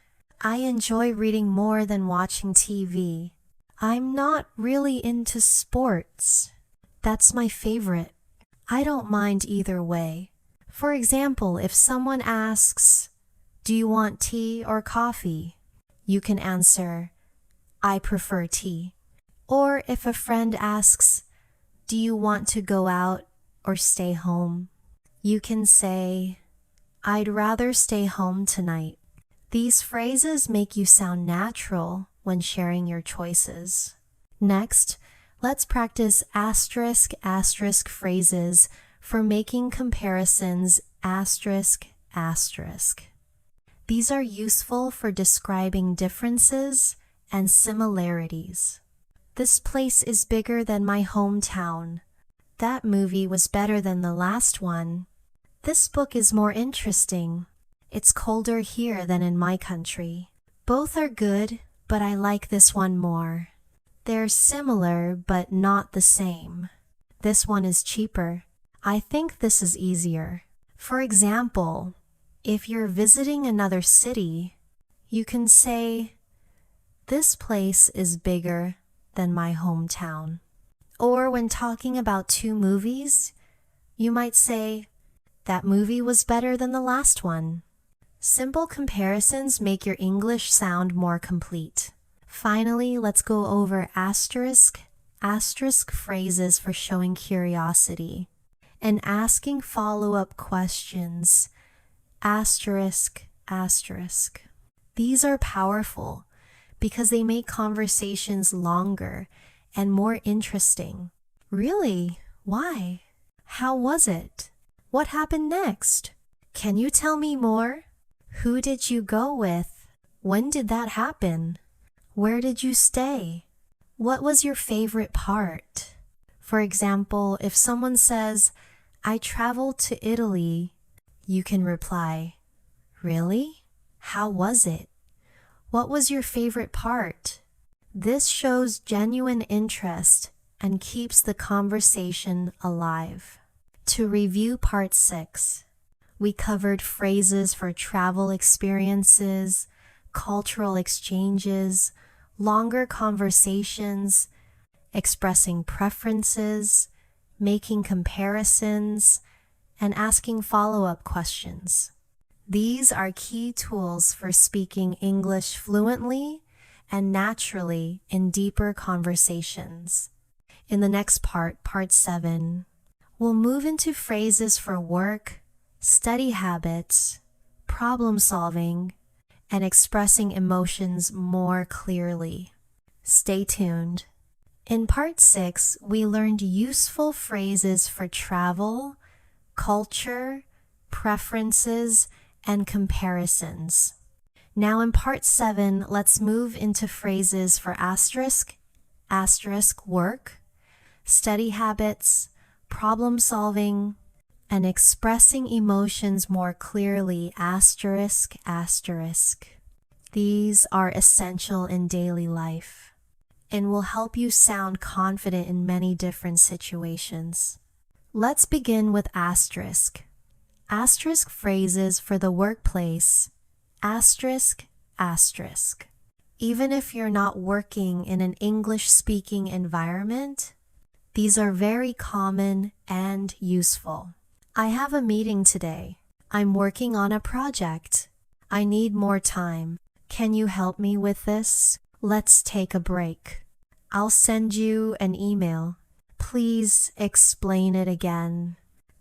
I enjoy reading more than watching TV. I'm not really into sports. That's my favorite. I don't mind either way. For example, if someone asks, "Do you want tea or coffee?" you can answer, "I prefer tea." Or if a friend asks, "Do you want to go out or stay home?" you can say, "I'd rather stay home tonight." These phrases make you sound natural when sharing your choices. Next, let's practice asterisk phrases for making comparisons. These are useful for describing differences and similarities. This place is bigger than my hometown. That movie was better than the last one. This book is more interesting. It's colder here than in my country. Both are good, but I like this one more. They're similar but not the same. This one is cheaper. I think this is easier. For example, if you're visiting another city, you can say, "This place is bigger than my hometown." Or when talking about two movies, you might say, "That movie was better than the last one." Simple comparisons make your English sound more complete. Finally, let's go over asterisk phrases for showing curiosity and asking follow-up questions. Asterisk. These are powerful because they make conversations longer and more interesting. Really? Why? How was it? What happened next? Can you tell me more? Who did you go with? When did that happen? Where did you stay? What was your favorite part? For example, if someone says, "I traveled to Italy," you can reply, "Really? How was it? What was your favorite part?" This shows genuine interest and keeps the conversation alive. To review part 6, we covered phrases for travel experiences, cultural exchanges, longer conversations, expressing preferences, making comparisons, and asking follow-up questions. These are key tools for speaking English fluently and naturally in deeper conversations. In the next part, part 7, we'll move into phrases for work, study habits, problem solving, and expressing emotions more clearly. Stay tuned. In part 6, we learned useful phrases for travel, culture, preferences, and comparisons. Now in part 7, let's move into phrases for asterisk work, study habits, problem solving, and expressing emotions more clearly asterisk. These are essential in daily life and will help you sound confident in many different situations. Let's begin with asterisk. Asterisk phrases for the workplace. Asterisk. Even if you're not working in an English-speaking environment, these are very common and useful. I have a meeting today. I'm working on a project. I need more time. Can you help me with this? Let's take a break. I'll send you an email. Please explain it again.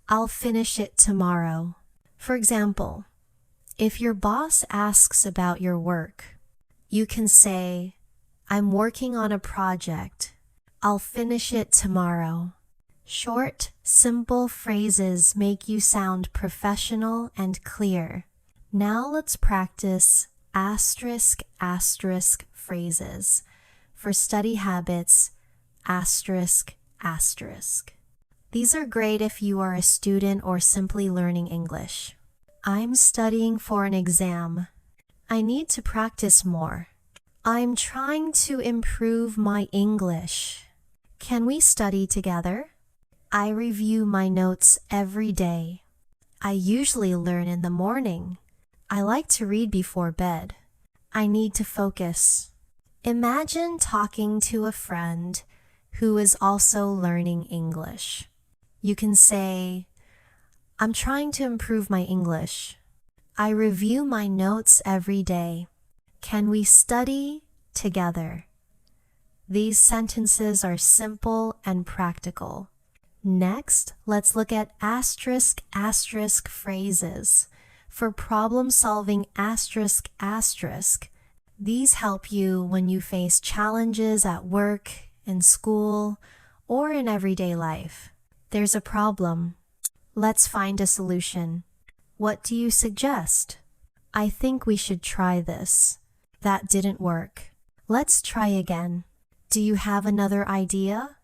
I'll finish it tomorrow. For example, if your boss asks about your work, you can say, "I'm working on a project. I'll finish it tomorrow." Short, simple phrases make you sound professional and clear. Now let's practice asterisk phrases for study habits. Asterisk. These are great if you are a student or simply learning English. I'm studying for an exam. I need to practice more. I'm trying to improve my English. Can we study together? I review my notes every day. I usually learn in the morning. I like to read before bed. I need to focus. Imagine talking to a friend who is also learning English. You can say, "I'm trying to improve my English. I review my notes every day. Can we study together?" These sentences are simple and practical. Next, let's look at asterisk phrases for problem-solving asterisk. These help you when you face challenges at work, in school, or in everyday life. There's a problem. Let's find a solution. What do you suggest? I think we should try this. That didn't work. Let's try again. Do you have another idea?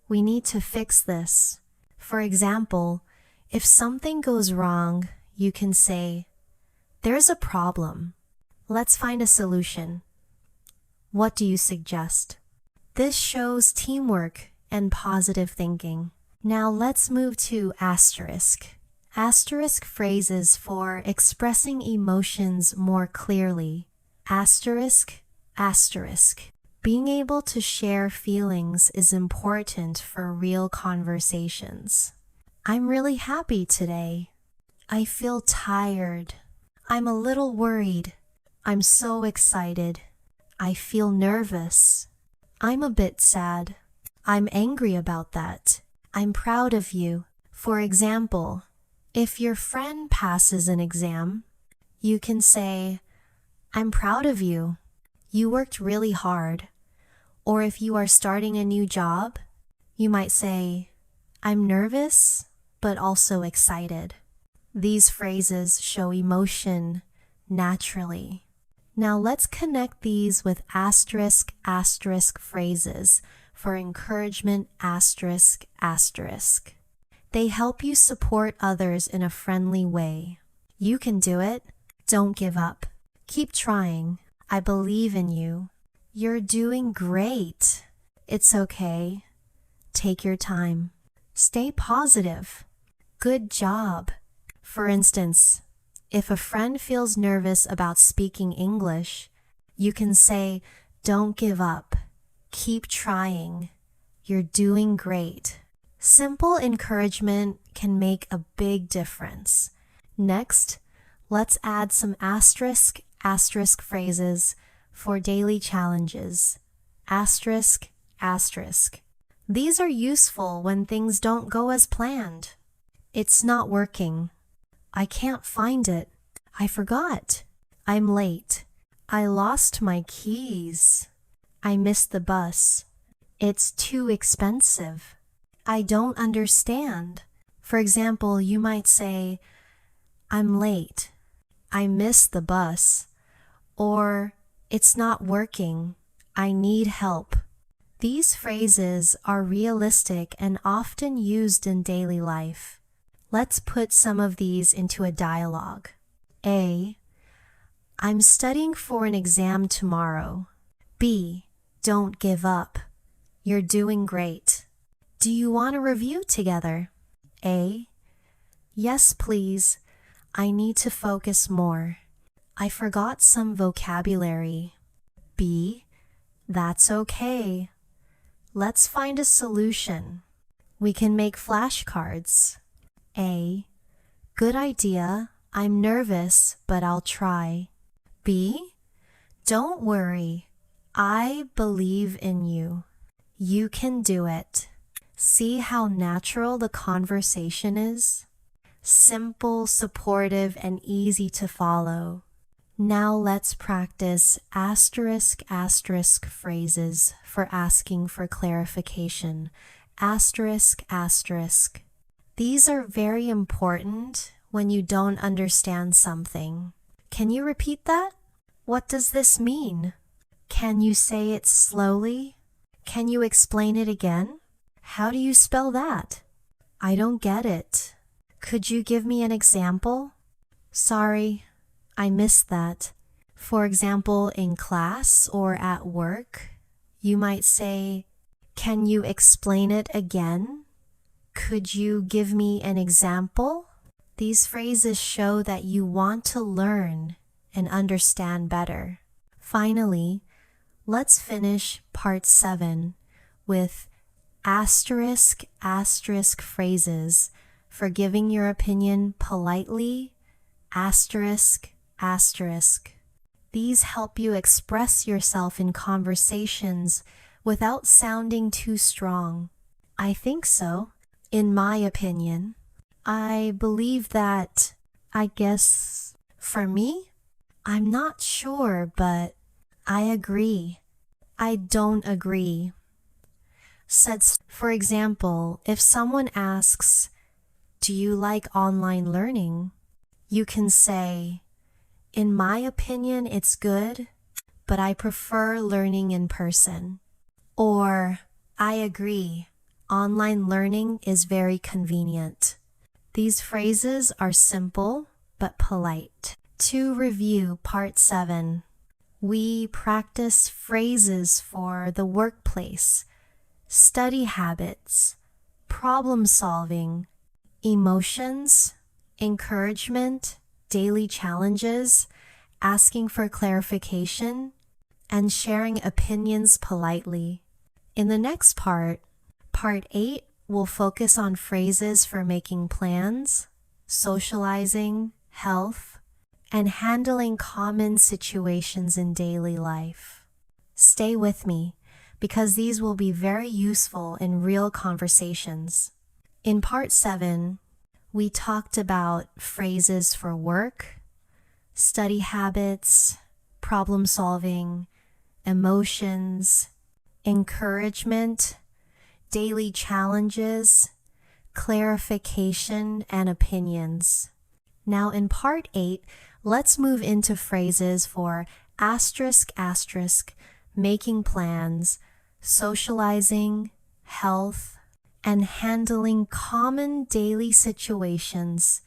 We need to fix this. For example, if something goes wrong, you can say, "There's a problem. Let's find a solution. What do you suggest?" This shows teamwork and positive thinking. Now let's move to asterisk. Asterisk phrases for expressing emotions more clearly. Asterisk, asterisk. Being able to share feelings is important for real conversations. I'm really happy today. I feel tired. I'm a little worried. I'm so excited. I feel nervous. I'm a bit sad. I'm angry about that. I'm proud of you. For example, if your friend passes an exam, you can say, I'm proud of you. You worked really hard. Or if you are starting a new job, you might say, I'm nervous, but also excited. These phrases show emotion naturally. Now let's connect these with asterisk, asterisk phrases for encouragement, asterisk, asterisk. They help you support others in a friendly way. You can do it. Don't give up. Keep trying. I believe in you. You're doing great. It's okay. Take your time. Stay positive. Good job. For instance, if a friend feels nervous about speaking English, you can say, don't give up. Keep trying. You're doing great. Simple encouragement can make a big difference. Next, let's add some asterisk, asterisk phrases for daily challenges. Asterisk, asterisk. These are useful when things don't go as planned. It's not working. I can't find it. I forgot. I'm late. I lost my keys. I missed the bus. It's too expensive. I don't understand. For example, you might say, I'm late. I missed the bus. Or, it's not working. I need help. These phrases are realistic and often used in daily life. Let's put some of these into a dialogue. A. I'm studying for an exam tomorrow. B. Don't give up. You're doing great. Do you want to review together? A. Yes, please. I need to focus more. I forgot some vocabulary. B. That's okay. Let's find a solution. We can make flashcards. A. Good idea. I'm nervous, but I'll try. B. Don't worry. I believe in you. You can do it. See how natural the conversation is? Simple, supportive, and easy to follow. Now let's practice asterisk, asterisk phrases for asking for clarification. Asterisk, asterisk. These are very important when you don't understand something. Can you repeat that? What does this mean? Can you say it slowly? Can you explain it again? How do you spell that? I don't get it. Could you give me an example? Sorry, I missed that. For example, in class or at work, you might say, can you explain it again? Could you give me an example? These phrases show that you want to learn and understand better. Finally, let's finish part 7 with asterisk, asterisk phrases for giving your opinion politely, asterisk, asterisk. These help you express yourself in conversations without sounding too strong. I think so. In my opinion, I believe that, I guess, for me, I'm not sure, but I agree. I don't agree. For example, if someone asks, do you like online learning? You can say, in my opinion, it's good, but I prefer learning in person. Or, I agree. Online learning is very convenient. These phrases are simple but polite. To review part 7, We practice phrases for the workplace, study habits, problem solving, emotions, encouragement, daily challenges, asking for clarification, and sharing opinions politely. In the next part 8, will focus on phrases for making plans, socializing, health, and handling common situations in daily life. Stay with me, because these will be very useful in real conversations. In part 7, we talked about phrases for work, study habits, problem solving, emotions, encouragement, daily challenges, clarification, and opinions. Now in part 8, let's move into phrases for asterisk asterisk, making plans, socializing, health, and handling common daily situations,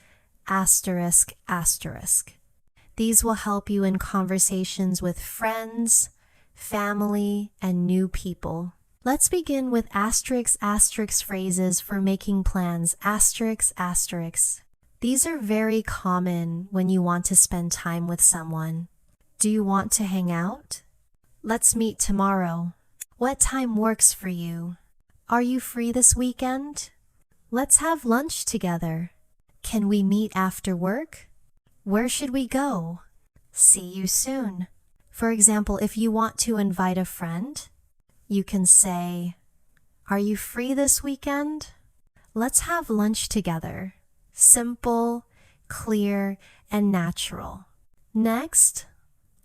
asterisk asterisk. These will help you in conversations with friends, family, and new people. Let's begin with asterisk asterisk phrases for making plans, asterisk asterisk. These are very common when you want to spend time with someone. Do you want to hang out? Let's meet tomorrow. What time works for you? Are you free this weekend? Let's have lunch together. Can we meet after work? Where should we go? See you soon. For example, if you want to invite a friend, you can say, "Are you free this weekend? Let's have lunch together." Simple, clear, and natural. Next,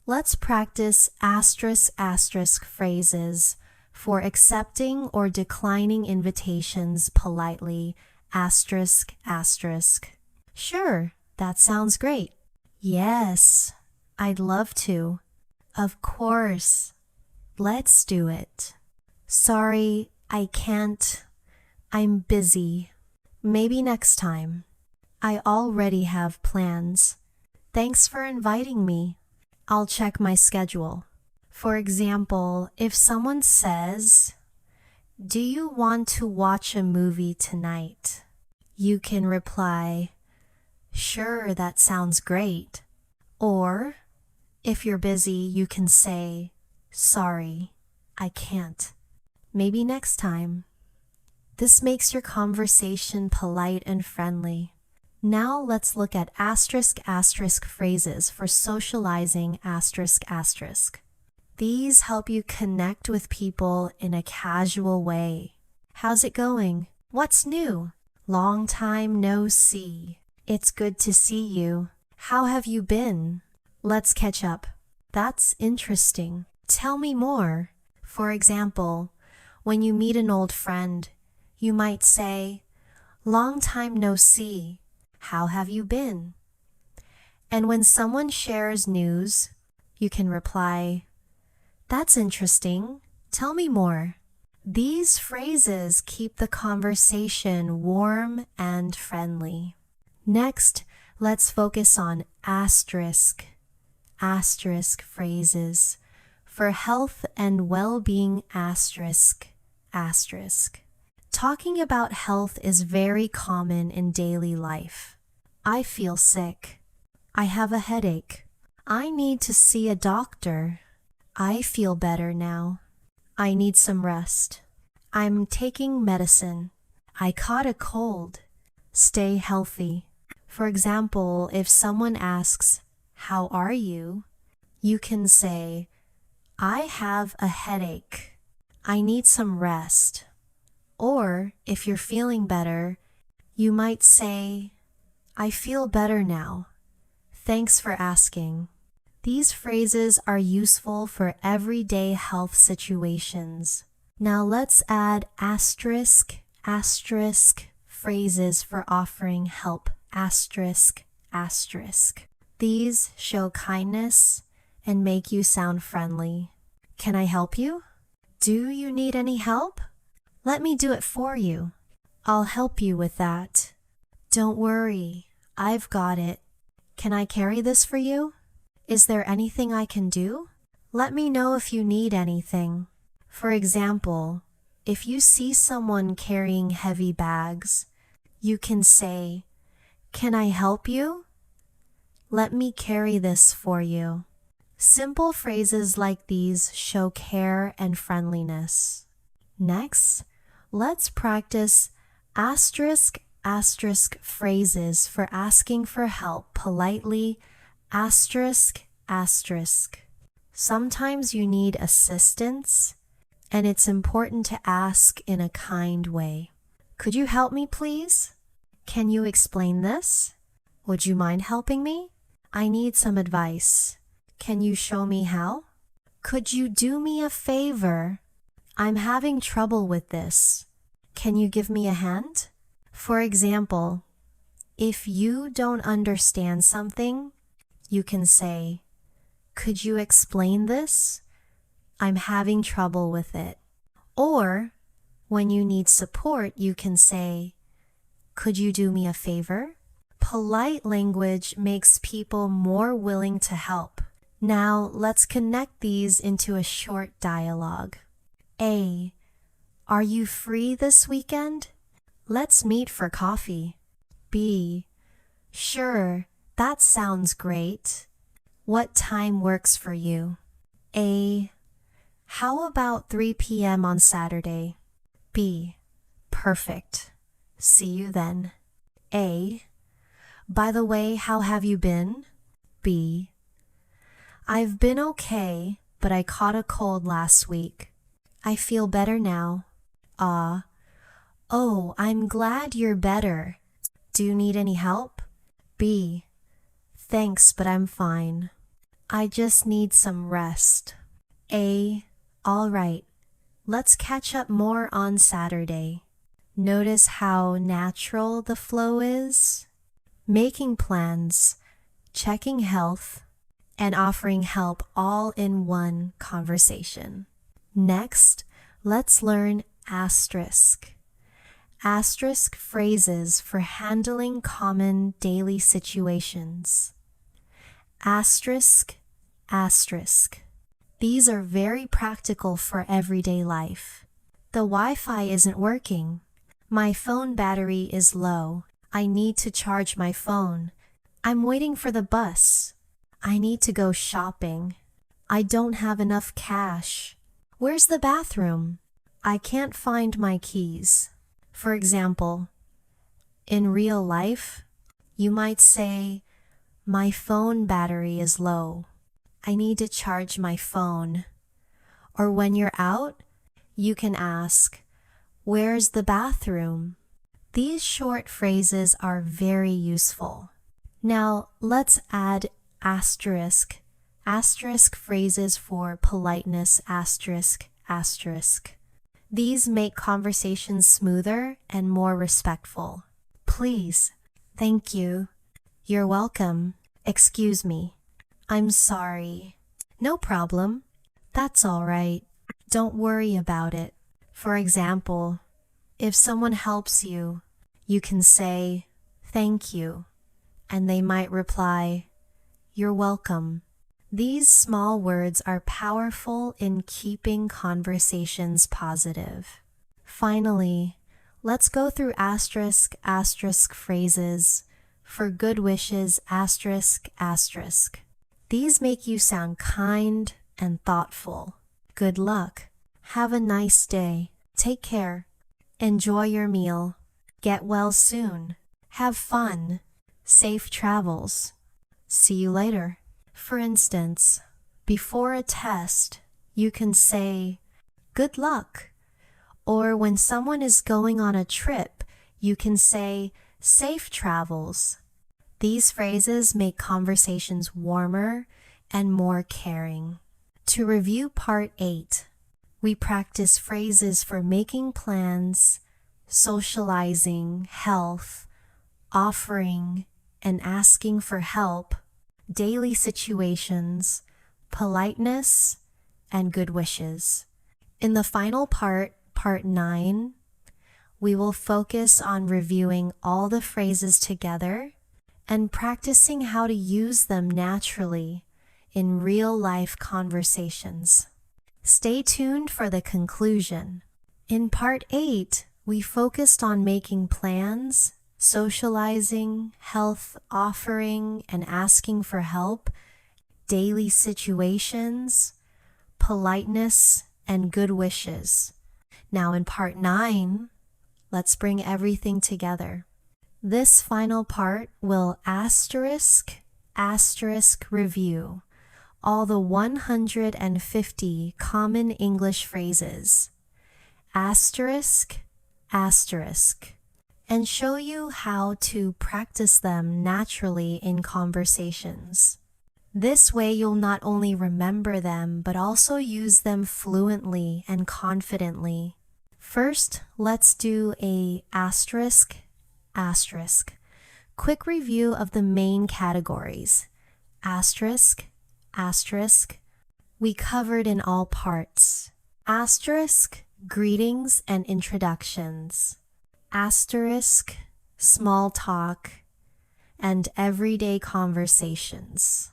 let's practice asterisk asterisk phrases for accepting or declining invitations politely, asterisk asterisk. Sure, that sounds great. Yes, I'd love to. Of course. Let's do it. Sorry, I can't. I'm busy. Maybe next time. I already have plans. Thanks for inviting me. I'll check my schedule. For example, if someone says, "Do you want to watch a movie tonight?" You can reply, "Sure, that sounds great." Or, if you're busy, you can say, "Sorry, I can't. Maybe next time." This makes your conversation polite and friendly. Now let's look at asterisk asterisk phrases for socializing, asterisk asterisk. These help you connect with people in a casual way. How's it going? What's new? Long time no see. It's good to see you. How have you been? Let's catch up. That's interesting. Tell me more. For example, when you meet an old friend, you might say, "Long time no see. How have you been?" And when someone shares news, you can reply, "That's interesting. Tell me more." These phrases keep the conversation warm and friendly. Next, let's focus on asterisk phrases for health and well-being, asterisk. Talking about health is very common in daily life. I feel sick. I have a headache. I need to see a doctor. I feel better now. I need some rest. I'm taking medicine. I caught a cold. Stay healthy. For example, if someone asks, "How are you?" you can say, "I have a headache. I need some rest." Or, if you're feeling better, you might say, "I feel better now. Thanks for asking." These phrases are useful for everyday health situations. Now let's add asterisk phrases for offering help, asterisk. These show kindness and make you sound friendly. Can I help you? Do you need any help? Let me do it for you. I'll help you with that. Don't worry, I've got it. Can I carry this for you? Is there anything I can do? Let me know if you need anything. For example, if you see someone carrying heavy bags, you can say, "Can I help you? Let me carry this for you." Simple phrases like these show care and friendliness. Next, let's practice asterisk phrases for asking for help politely. Asterisk. Sometimes you need assistance, and it's important to ask in a kind way. "Could you help me, please? Can you explain this? Would you mind helping me? I need some advice. Can you show me how? Could you do me a favor? I'm having trouble with this. Can you give me a hand?" For example, if you don't understand something, you can say, "Could you explain this? I'm having trouble with it." Or, when you need support, you can say, "Could you do me a favor?" Polite language makes people more willing to help. Now, let's connect these into a short dialogue. A. Are you free this weekend? Let's meet for coffee. B. Sure, that sounds great. What time works for you? A. How about 3 p.m. on Saturday? B. Perfect. See you then. A. By the way, how have you been? B. I've been okay, but I caught a cold last week. I feel better now. Ah. Oh, I'm glad you're better. Do you need any help? B. Thanks, but I'm fine. I just need some rest. A. All right. Let's catch up more on Saturday. Notice how natural the flow is? Making plans, checking health, and offering help all in one conversation. Next, let's learn asterisk. Asterisk phrases for handling common daily situations. Asterisk. These are very practical for everyday life. The Wi-Fi isn't working. My phone battery is low. I need to charge my phone. I'm waiting for the bus. I need to go shopping. I don't have enough cash. Where's the bathroom? I can't find my keys. For example, in real life, you might say, "My phone battery is low. I need to charge my phone." Or when you're out, you can ask, "Where's the bathroom?" These short phrases are very useful. Now, let's add asterisk phrases for politeness. These make conversations smoother and more respectful. Please. Thank you. You're welcome. Excuse me. I'm sorry. No problem. That's all right. Don't worry about it. For example, if someone helps you, you can say, "Thank you," and they might reply, "You're welcome." These small words are powerful in keeping conversations positive. Finally, let's go through asterisk phrases for good wishes. These make you sound kind and thoughtful. Good luck. Have a nice day. Take care. Enjoy your meal. Get well soon. Have fun. Safe travels. See you later. For instance, before a test, you can say, "Good luck." Or when someone is going on a trip, you can say, "Safe travels." These phrases make conversations warmer and more caring. To review part 8, we practice phrases for making plans, socializing, health, offering, and asking for help, daily situations, politeness, and good wishes. In the final part, part 9, we will focus on reviewing all the phrases together and practicing how to use them naturally in real-life conversations. Stay tuned for the conclusion. In Part 8, we focused on making plans, socializing, health offering and asking for help, daily situations, politeness, and good wishes. Now in Part 9, let's bring everything together. This final part will asterisk review all the 150 common English phrases, asterisk, and show you how to practice them naturally in conversations. This way you'll not only remember them, but also use them fluently and confidently. First, let's do a asterisk. Quick review of the main categories. Asterisk. We covered in all parts. Asterisk, greetings and introductions. Asterisk, small talk and everyday conversations.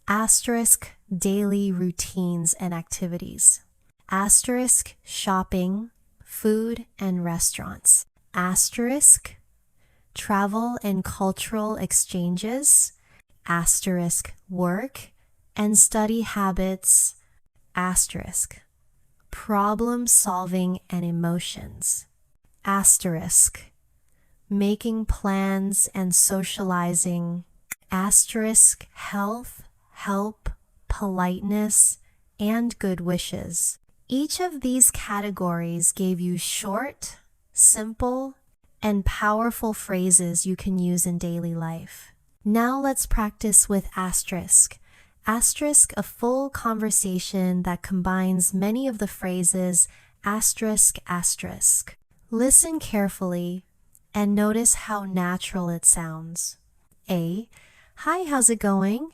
Asterisk, daily routines and activities. Asterisk, shopping, food and restaurants. Asterisk, travel and cultural exchanges. Asterisk, work and study habits. Asterisk, problem solving and emotions. Asterisk, making plans and socializing. Asterisk, health, help, politeness, and good wishes. Each of these categories gave you short, simple, and powerful phrases you can use in daily life. Now let's practice with asterisk. Asterisk, a full conversation that combines many of the phrases asterisk. Listen carefully and notice how natural it sounds. A. Hi, how's it going?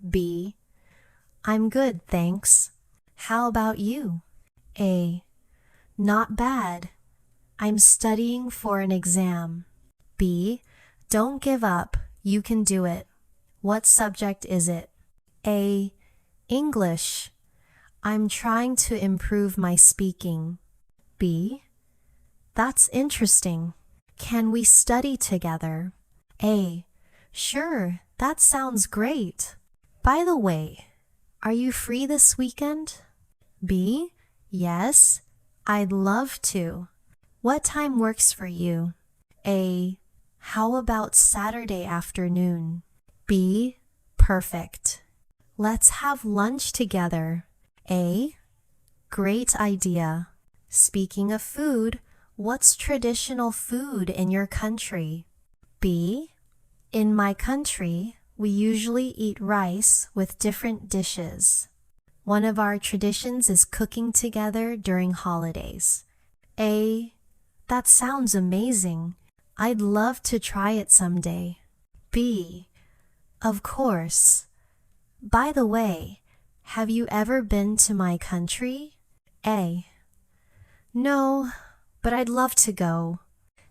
B. I'm good, thanks. How about you? A. Not bad. I'm studying for an exam. B. Don't give up. You can do it. What subject is it? A. English. I'm trying to improve my speaking. B. That's interesting. Can we study together? A. Sure, that sounds great. By the way, are you free this weekend? B. Yes, I'd love to. What time works for you? A. How about Saturday afternoon? B. Perfect. Let's have lunch together. A. Great idea. Speaking of food, what's traditional food in your country? B. In my country, we usually eat rice with different dishes. One of our traditions is cooking together during holidays. A. That sounds amazing. I'd love to try it someday. B. Of course. By the way, have you ever been to my country? A. No, but I'd love to go.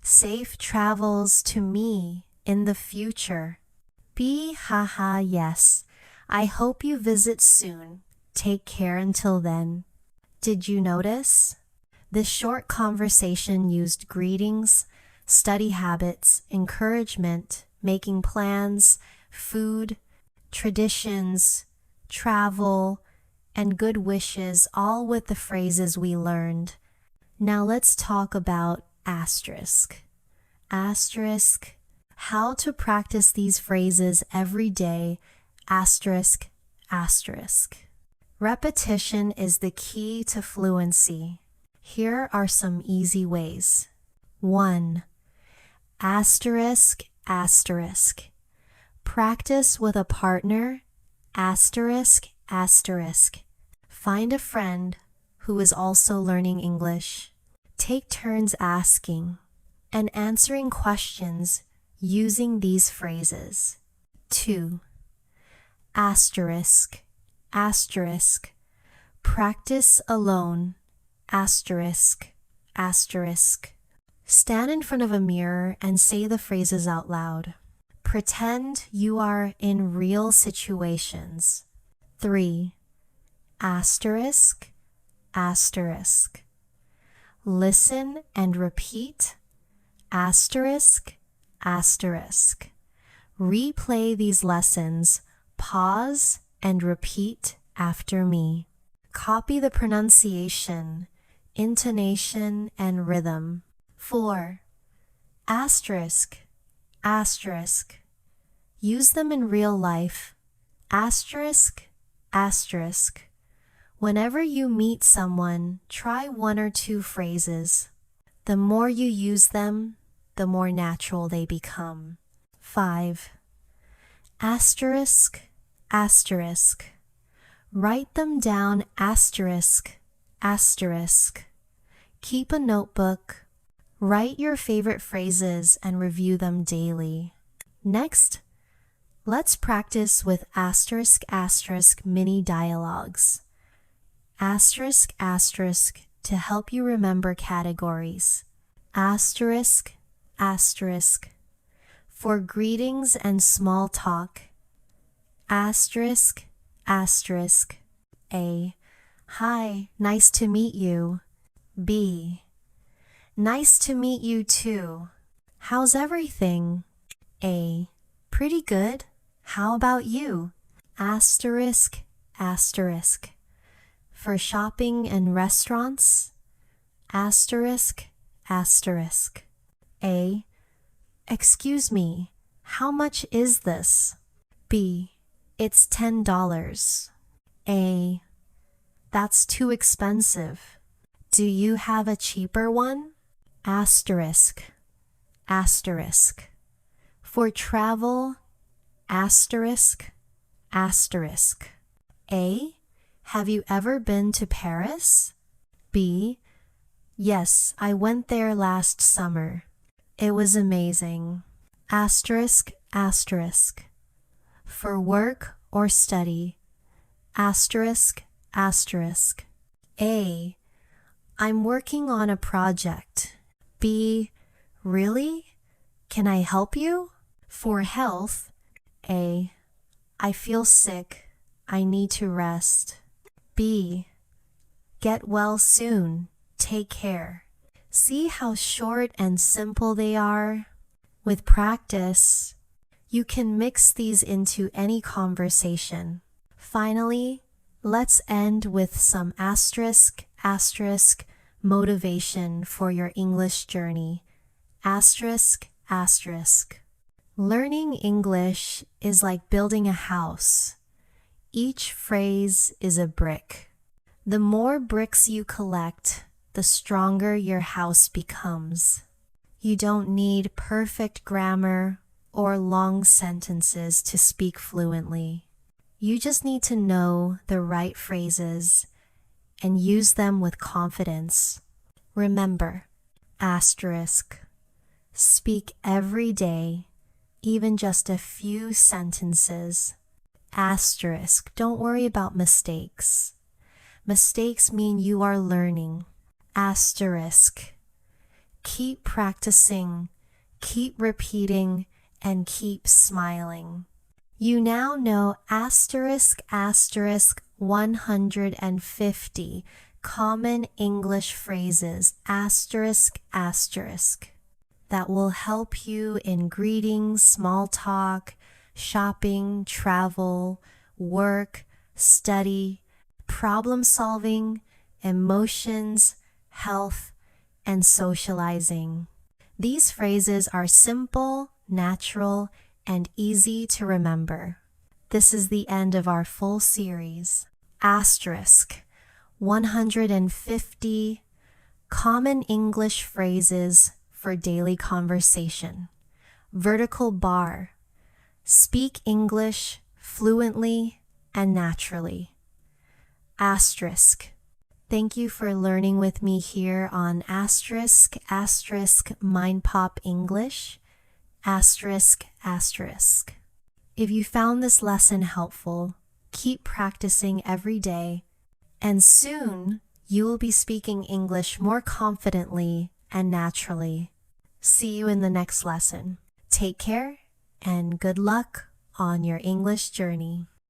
Safe travels to me in the future. B. Haha, yes. I hope you visit soon. Take care until then. Did you notice? This short conversation used greetings, study habits, encouragement, making plans, food, traditions, travel, and good wishes, all with the phrases we learned. Now let's talk about asterisk. Asterisk, how to practice these phrases every day, asterisk. Repetition is the key to fluency. Here are some easy ways. 1. Asterisk. Practice with a partner, asterisk. Find a friend who is also learning English. Take turns asking and answering questions using these phrases. 2. Asterisk. Practice alone, asterisk. Stand in front of a mirror and say the phrases out loud. Pretend you are in real situations. 3. Asterisk, asterisk. Listen and repeat. Asterisk, asterisk. Replay these lessons, pause, and repeat after me. Copy the pronunciation, intonation, and rhythm. 4. Asterisk, asterisk. Use them in real life. Asterisk, asterisk. Whenever you meet someone, try 1 or 2 phrases. The more you use them, the more natural they become. 5. Asterisk, asterisk. Write them down asterisk, asterisk. Keep a notebook. Write your favorite phrases and review them daily. Next, let's practice with asterisk, asterisk mini dialogues. Asterisk, asterisk to help you remember categories. Asterisk, asterisk. For greetings and small talk. Asterisk, asterisk. A. Hi, nice to meet you. B. Nice to meet you too. How's everything? A. Pretty good. How about you? Asterisk, asterisk. For shopping and restaurants. Asterisk, asterisk. A. Excuse me, how much is this? B. It's $10. A. That's too expensive. Do you have a cheaper one? Asterisk, asterisk. For travel, asterisk, asterisk. A. Have you ever been to Paris? B. Yes, I went there last summer. It was amazing. Asterisk, asterisk. For work or study. Asterisk, asterisk. A. I'm working on a project. B. Really? Can I help you? For health. A. I feel sick. I need to rest. B. Get well soon. Take care. See how short and simple they are? With practice, you can mix these into any conversation. Finally, let's end with some asterisk, asterisk motivation for your English journey. Asterisk, asterisk. Learning English is like building a house. Each phrase is a brick. The more bricks you collect, the stronger your house becomes. You don't need perfect grammar or long sentences to speak fluently. You just need to know the right phrases and use them with confidence. Remember, asterisk. Speak every day, even just a few sentences. Asterisk. Don't worry about mistakes. Mistakes mean you are learning. Asterisk. Keep practicing, keep repeating, and keep smiling. You now know asterisk, asterisk 150 common English phrases, asterisk, asterisk, that will help you in greetings, small talk, shopping, travel, work, study, problem solving, emotions, health, and socializing. These phrases are simple, natural, and easy to remember. This is the end of our full series. Asterisk 150 common English phrases for daily conversation. Vertical bar. Speak English fluently and naturally. Asterisk. Thank you for learning with me here on asterisk, asterisk, MindPop English, asterisk, asterisk. If you found this lesson helpful, keep practicing every day, and soon you will be speaking English more confidently and naturally. See you in the next lesson. Take care and good luck on your English journey.